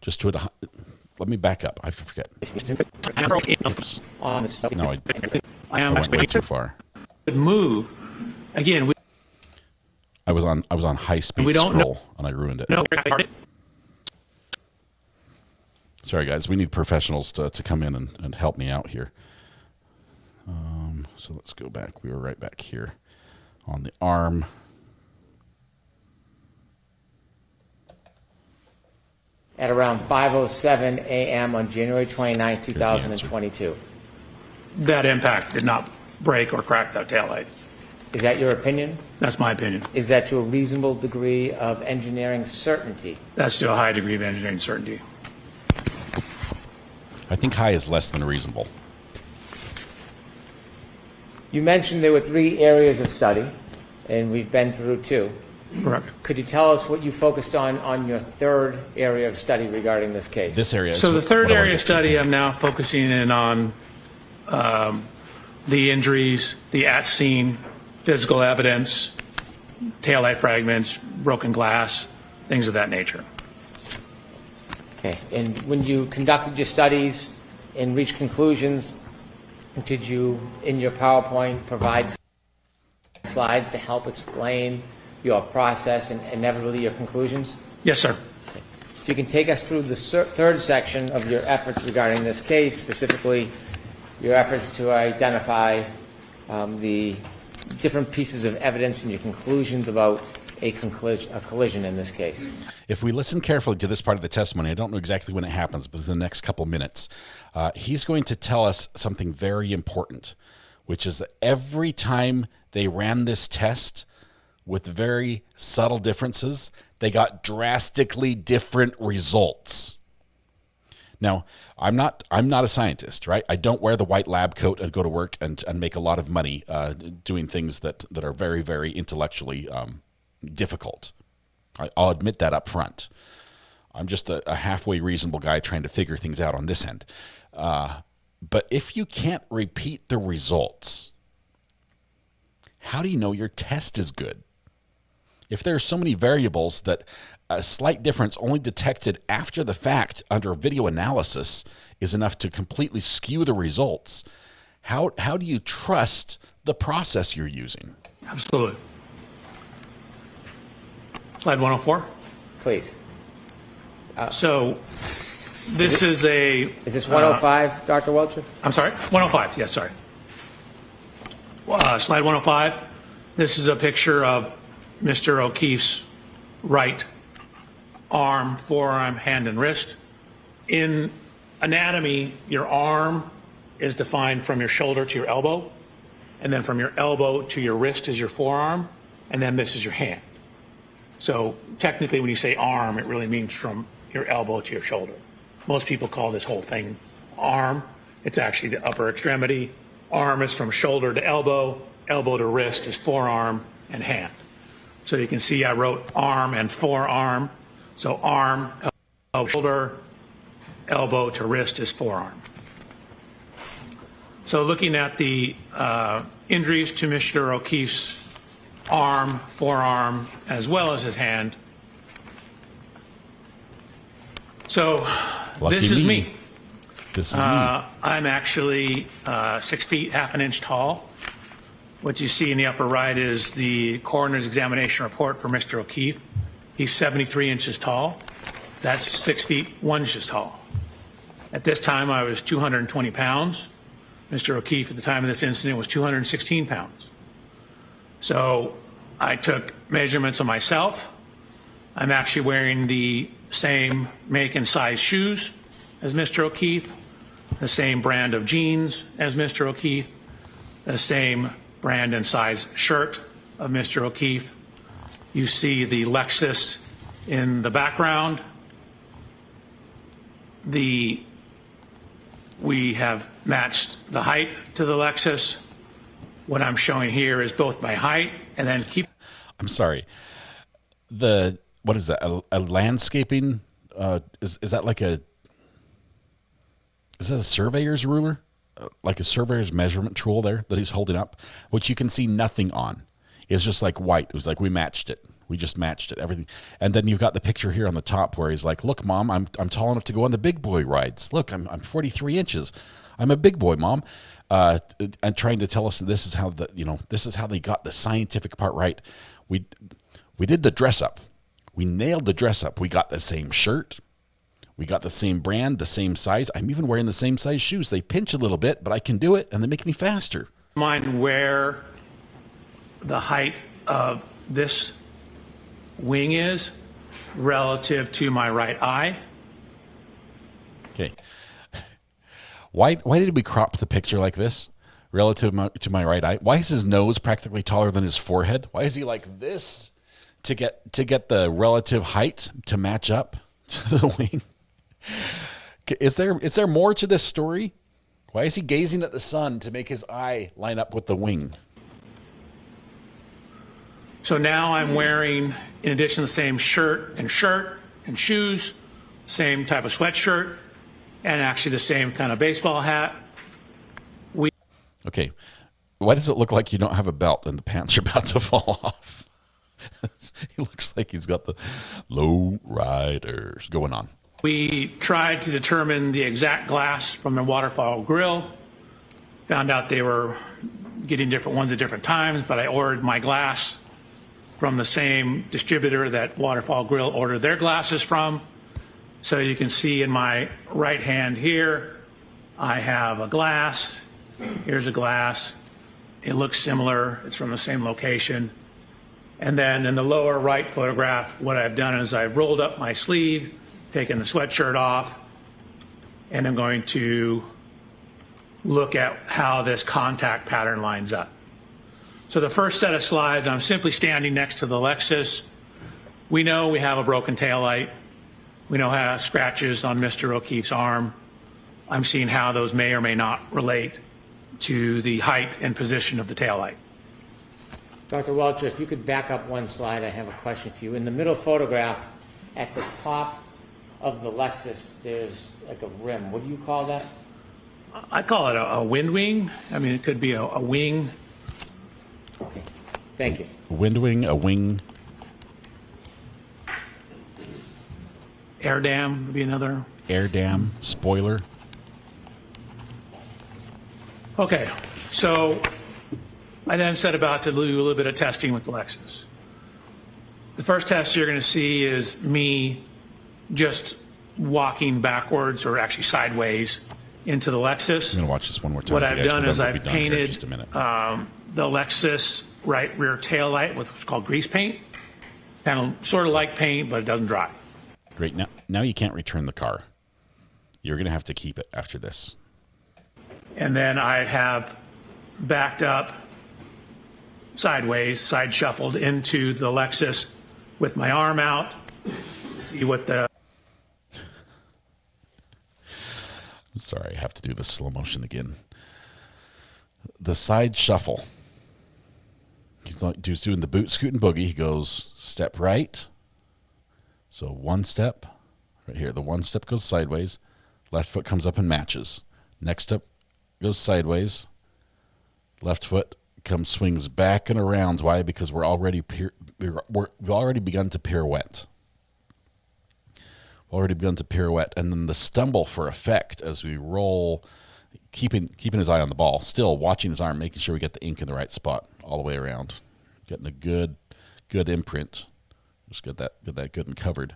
Just to a, let me back up. I forget. Oops. No, I went way too far. Move again. I was on high speed scroll and I ruined it. No. Sorry guys, we need professionals to come in and help me out here. So let's go back. We were right back here on the arm. At around 5:07 a.m. on January 29, 2022. That impact did not break or crack that taillight. Is that your opinion? That's my opinion. Is that to a reasonable degree of engineering certainty? That's to a high degree of engineering certainty. I think high is less than reasonable. You mentioned there were 3 areas of study, and we've been through 2. Correct. Could you tell us what you focused on your 3rd area of study regarding this case? This area. So the 3rd area of study, I'm now focusing in on the injuries, the at-scene physical evidence, taillight fragments, broken glass, things of that nature. Okay. And when you conducted your studies and reached conclusions, did you, in your PowerPoint, provide slides to help explain your process and inevitably your conclusions? Yes, sir. Okay. If you can take us through the 3rd section of your efforts regarding this case, specifically your efforts to identify the different pieces of evidence and your conclusions about a collision in this case. If we listen carefully to this part of the testimony, I don't know exactly when it happens, but it's in the next couple minutes, he's going to tell us something very important, which is that every time they ran this test with very subtle differences, they got drastically different results. Now, I'm not a scientist, right? I don't wear the white lab coat and go to work and make a lot of money doing things that are very, very intellectually difficult. I'll admit that up front. I'm just a halfway reasonable guy trying to figure things out on this end. But if you can't repeat the results, how do you know your test is good? If there are so many variables that a slight difference only detected after the fact under video analysis is enough to completely skew the results, how do you trust the process you're using? Absolutely. Slide 104. Please. So this is a... Is this 105, Dr. Welcher? I'm sorry? 105, yes, sorry. Slide 105. This is a picture of Mr. O'Keefe's right arm, forearm, hand, and wrist. In anatomy, your arm is defined from your shoulder to your elbow, and then from your elbow to your wrist is your forearm, and then this is your hand. So technically when you say arm, it really means from your elbow to your shoulder. Most people call this whole thing arm. It's actually the upper extremity. Arm is from shoulder to elbow, elbow to wrist is forearm, and hand. So you can see I wrote arm and forearm. So arm, elbow, shoulder, elbow to wrist is forearm. So looking at the injuries to Mr. O'Keefe's arm, forearm, as well as his hand. So this is me. This is me. I'm actually 6 feet, half an inch tall. What you see in the upper right is the coroner's examination report for Mr. O'Keefe. He's 73 inches tall. That's 6 feet, 1 inch tall. At this time, I was 220 pounds. Mr. O'Keefe, at the time of this incident, was 216 pounds. So I took measurements of myself. I'm actually wearing the same make and size shoes as Mr. O'Keefe, the same brand of jeans as Mr. O'Keefe, the same brand and size shirt of Mr. O'Keefe. You see the Lexus in the background. We have matched the height to the Lexus. What I'm showing here is both my height and then I'm sorry. What is that? A landscaping? Is that like is that a surveyor's ruler? Like a surveyor's measurement tool there that he's holding up, which you can see nothing on. It's just like white. It was like we matched it. We just matched it, everything. And then you've got the picture here on the top where he's like, "Look, Mom, I'm tall enough to go on the big boy rides. Look, I'm 43 inches. I'm a big boy, Mom." And trying to tell us that this is how this is how they got the scientific part right. We did the dress up. We nailed the dress up. We got the same shirt. We got the same brand, the same size. I'm even wearing the same size shoes. They pinch a little bit, but I can do it, and they make me faster. Mind where the height of this wing is relative to my right eye. Okay. Why did we crop the picture like this relative to my right eye? Why is his nose practically taller than his forehead? Why is he like this to get the relative height to match up to the wing? Is there more to this story? Why is he gazing at the sun to make his eye line up with the wing? So now I'm wearing, in addition to the same shirt and shoes, same type of sweatshirt, and actually the same kind of baseball hat. Okay. Why does it look like you don't have a belt and the pants are about to fall off? He looks like he's got the low riders going on. We tried to determine the exact glass from the waterfall grill. Found out they were getting different ones at different times, but I ordered my glass from the same distributor that Waterfall Grill ordered their glasses from. So you can see in my right hand here, I have a glass. Here's a glass. It looks similar. It's from the same location. And then in the lower right photograph, what I've done is I've rolled up my sleeve, taken the sweatshirt off, and I'm going to look at how this contact pattern lines up. So the first set of slides, I'm simply standing next to the Lexus. We know we have a broken taillight. We know how scratches on Mr. O'Keefe's arm. I'm seeing how those may or may not relate to the height and position of the taillight. Dr. Welcher, if you could back up one slide, I have a question for you. In the middle photograph, at the top of the Lexus, there's like a rim. What do you call that? I call it a wind wing. I mean, it could be a wing. Okay, thank you. A wind wing, a wing. Air dam would be another. Air dam, spoiler. Okay, so I then set about to do a little bit of testing with the Lexus. The first test you're going to see is me just walking backwards, or actually sideways, into the Lexus. I'm going to watch this one more time. What I've done is I've painted the Lexus right rear tail light with what's called grease paint. Kind of sort of like paint, but it doesn't dry. Great. Now you can't return the car. You're going to have to keep it after this. And then I have backed up sideways, side shuffled into the Lexus with my arm out. See what the... I'm sorry, I have to do the slow motion again. The side shuffle. He's doing the boot, scoot, and boogie. He goes step right. So one step right here. The one step goes sideways. Left foot comes up and matches. Next step goes sideways. Left foot swings back and around. Why? Because we've already begun to pirouette. And then the stumble for effect as we roll, keeping his eye on the ball, still watching his arm, making sure we get the ink in the right spot all the way around, getting a good imprint. Just get that good and covered.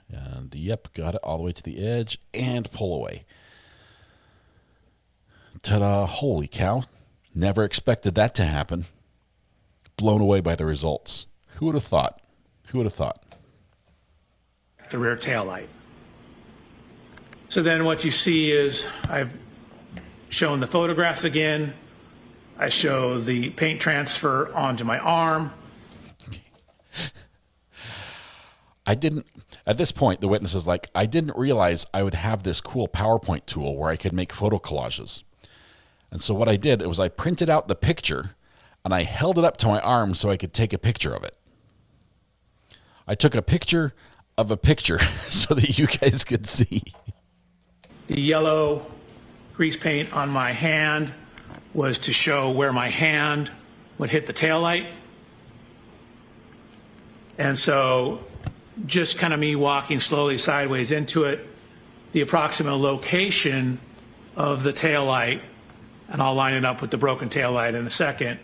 And yep, got it all the way to the edge and pull away. Ta-da! Holy cow! Never expected that to happen. Blown away by the results. Who would have thought? The rear tail light. So then what you see is I've shown the photographs again. I show the paint transfer onto my arm. At this point, the witness is like, I didn't realize I would have this cool PowerPoint tool where I could make photo collages. And so what I did was I printed out the picture and I held it up to my arm so I could take a picture of it. I took a picture of a picture so that you guys could see. The yellow grease paint on my hand was to show where my hand would hit the taillight. And so just kind of me walking slowly sideways into it, the approximate location of the taillight, and I'll line it up with the broken taillight in a second,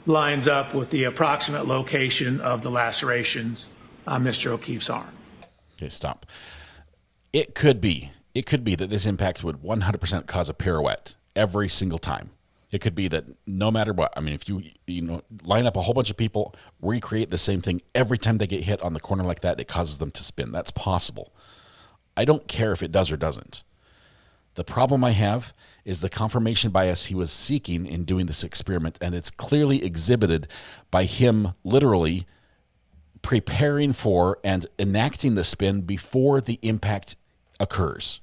lines up with the approximate location of the lacerations on Mr. O'Keefe's arm. Okay, stop. It could be that this impact would 100% cause a pirouette every single time. It could be that no matter what, I mean, if you line up a whole bunch of people, recreate the same thing every time they get hit on the corner like that, it causes them to spin. That's possible. I don't care if it does or doesn't. The problem I have is the confirmation bias he was seeking in doing this experiment, and it's clearly exhibited by him literally preparing for and enacting the spin before the impact occurs.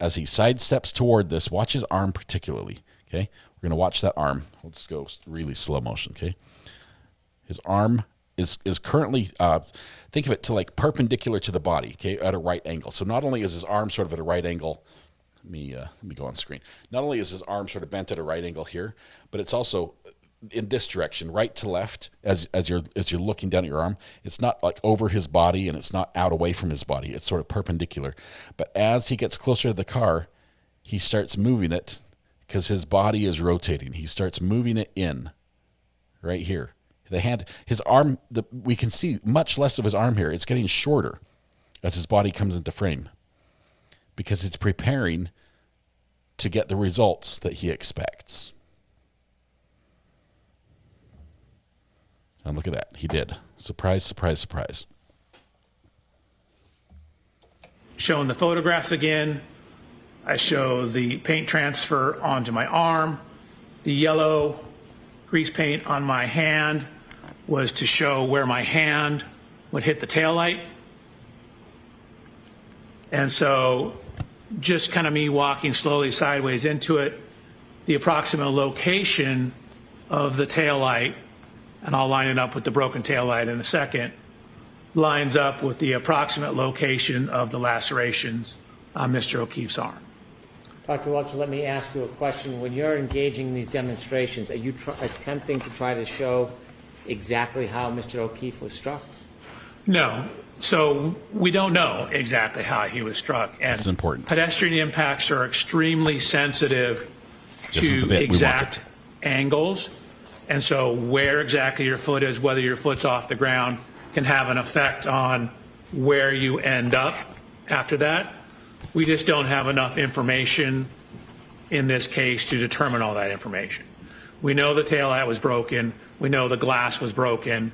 As he sidesteps toward this, watch his arm particularly, okay? We're going to watch that arm. Let's go really slow motion, okay? His arm is currently, think of it to like perpendicular to the body, okay, at a right angle. So not only is his arm sort of at a right angle, let me go on screen. Not only is his arm sort of bent at a right angle here, but it's also in this direction, right to left, as you're looking down at your arm. It's not like over his body and it's not out away from his body. It's sort of perpendicular. But as he gets closer to the car, he starts moving it because his body is rotating. He starts moving it in right here. The hand, his arm, we can see much less of his arm here. It's getting shorter as his body comes into frame because it's preparing to get the results that he expects. And look at that. He did. Surprise, surprise, surprise. Showing the photographs again. I show the paint transfer onto my arm. The yellow grease paint on my hand was to show where my hand would hit the taillight. And so just kind of me walking slowly sideways into it, the approximate location of the taillight, and I'll line it up with the broken taillight in a second, lines up with the approximate location of the lacerations on Mr. O'Keefe's arm. Dr. Welcher, let me ask you a question. When you're engaging in these demonstrations, are you attempting to try to show exactly how Mr. O'Keefe was struck? No. So we don't know exactly how he was struck. And it's important. Pedestrian impacts are extremely sensitive to exact angles. And so where exactly your foot is, whether your foot's off the ground, can have an effect on where you end up after that. We just don't have enough information in this case to determine all that information. We know the taillight was broken. We know the glass was broken.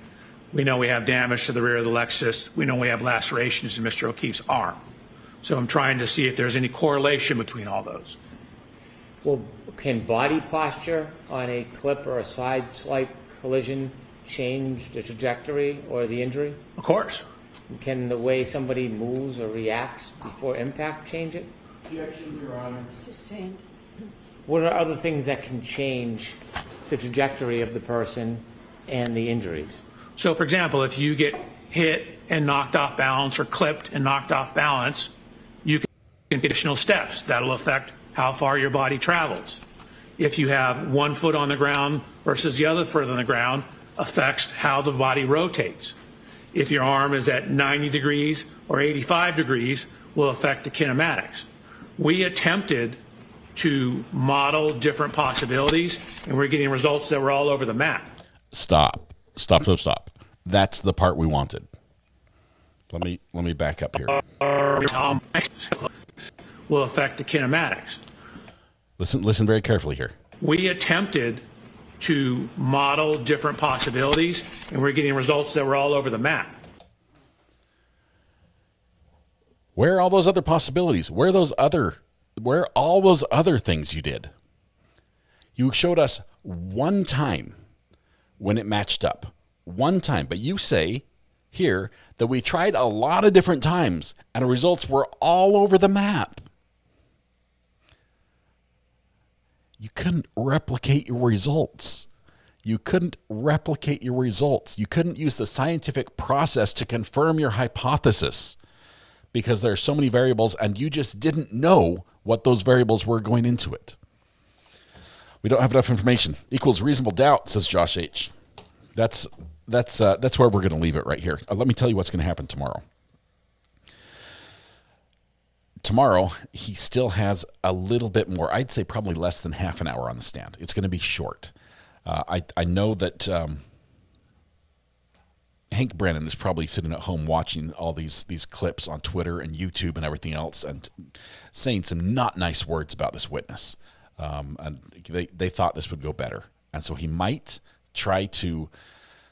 We know we have damage to the rear of the Lexus. We know we have lacerations in Mr. O'Keefe's arm. So I'm trying to see if there's any correlation between all those. Well, can body posture on a clip or a side swipe collision change the trajectory or the injury? Of course. Can the way somebody moves or reacts before impact change it? Objection, Your Honor. Sustained. What are other things that can change the trajectory of the person and the injuries? So, for example, if you get hit and knocked off balance or clipped and knocked off balance, you can take additional steps. That'll affect how far your body travels. If you have 1 foot on the ground versus the other foot on the ground, affects how the body rotates. If your arm is at 90 degrees or 85 degrees, will affect the kinematics. We attempted to model different possibilities, and we're getting results that were all over the map. Stop. That's the part we wanted. Let me back up here. Will affect the kinematics. Listen very carefully here. We attempted to model different possibilities, and we're getting results that were all over the map. Where are all those other possibilities? Where are all those other things you did? You showed us one time when it matched up. One time. But you say here that we tried a lot of different times and the results were all over the map. You couldn't replicate your results. You couldn't use the scientific process to confirm your hypothesis because there are so many variables and you just didn't know what those variables were going into it. We don't have enough information. Equals reasonable doubt, says Josh H. That's where we're going to leave it right here. Let me tell you what's going to happen tomorrow. Tomorrow, he still has a little bit more. I'd say probably less than half an hour on the stand. It's going to be short. I know that Hank Brennan is probably sitting at home watching all these clips on Twitter and YouTube and everything else and saying some not nice words about this witness. And they thought this would go better. And so he might try to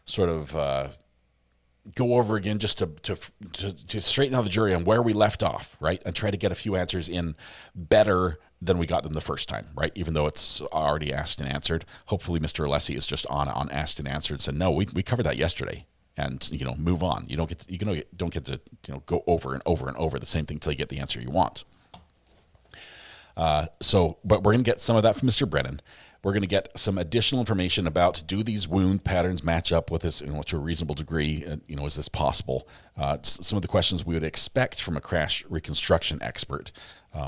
sort of go over again just to straighten out the jury on where we left off, right? And try to get a few answers in better than we got them the first time, right? Even though it's already asked and answered. Hopefully Mr. Alessi is just on asked and answered and said, no, we covered that yesterday. And, move on. You don't get to go over and over and over the same thing until you get the answer you want. But we're going to get some of that from Mr. Brennan. We're going to get some additional information about, do these wound patterns match up with this, to a reasonable degree? Is this possible? Some of the questions we would expect from a crash reconstruction expert,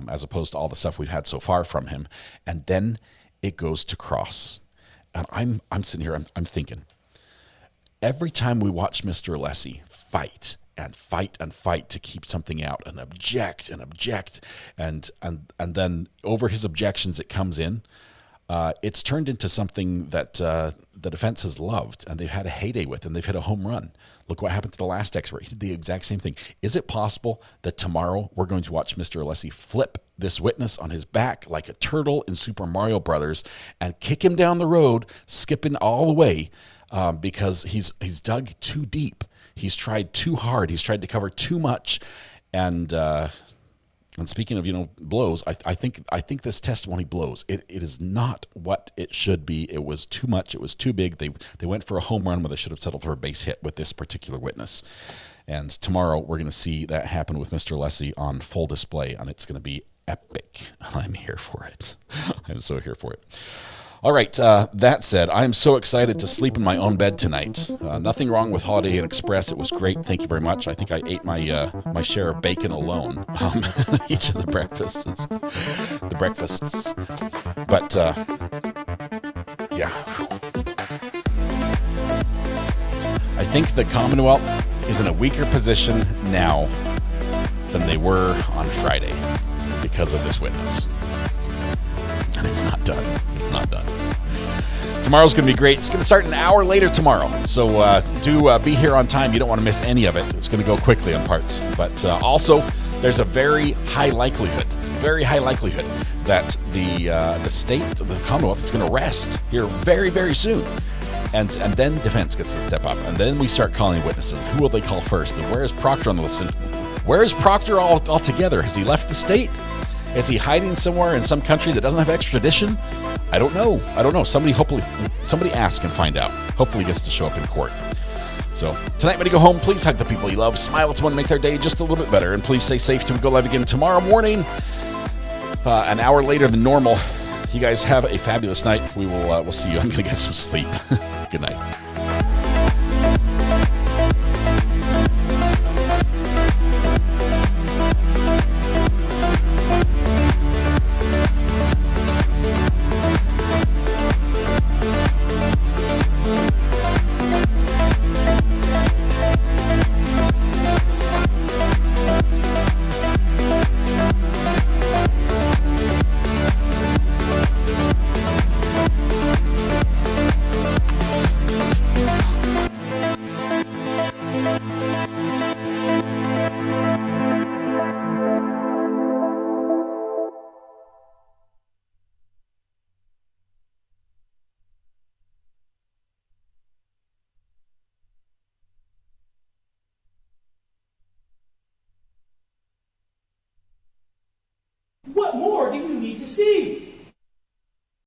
as opposed to all the stuff we've had so far from him. And then it goes to cross. And I'm sitting here, I'm thinking, every time we watch Mr. Alessi fight and fight to keep something out and object, and then over his objections it comes in, it's turned into something that the defense has loved and they've had a heyday with and they've hit a home run. Look what happened to the last expert. He did the exact same thing. Is it possible that tomorrow we're going to watch Mr. Alessi flip this witness on his back like a turtle in Super Mario Brothers and kick him down the road, skipping all the way, because he's dug too deep. He's tried too hard. He's tried to cover too much. And speaking of, blows, I think this testimony blows. It is not what it should be. It was too much. It was too big. They went for a home run where they should have settled for a base hit with this particular witness. And tomorrow we're going to see that happen with Mr. Alessi on full display, and it's going to be epic. I'm here for it. I'm so here for it. All right, that said, I'm so excited to sleep in my own bed tonight. Nothing wrong with Holiday Inn Express. It was great. Thank you very much. I think I ate my share of bacon alone each of the breakfasts. But, yeah. I think the Commonwealth is in a weaker position now than they were on Friday because of this witness. And it's not done. It's not done. Tomorrow's going to be great. It's going to start an hour later tomorrow. So do be here on time. You don't want to miss any of it. It's going to go quickly on parts. But also, there's a very high likelihood that the state, the Commonwealth, is going to rest here very, very soon. And then defense gets to step up. And then we start calling witnesses. Who will they call first? And where is Proctor on the list? Where is Proctor altogether? Has he left the state? Is he hiding somewhere in some country that doesn't have extradition? I don't know. Somebody ask and find out. Hopefully he gets to show up in court. So tonight when you go home, please hug the people you love. Smile at someone to make their day just a little bit better. And please stay safe till we go live again tomorrow morning, an hour later than normal. You guys have a fabulous night. We'll see you. I'm going to get some sleep. Good night. What more do you need to see?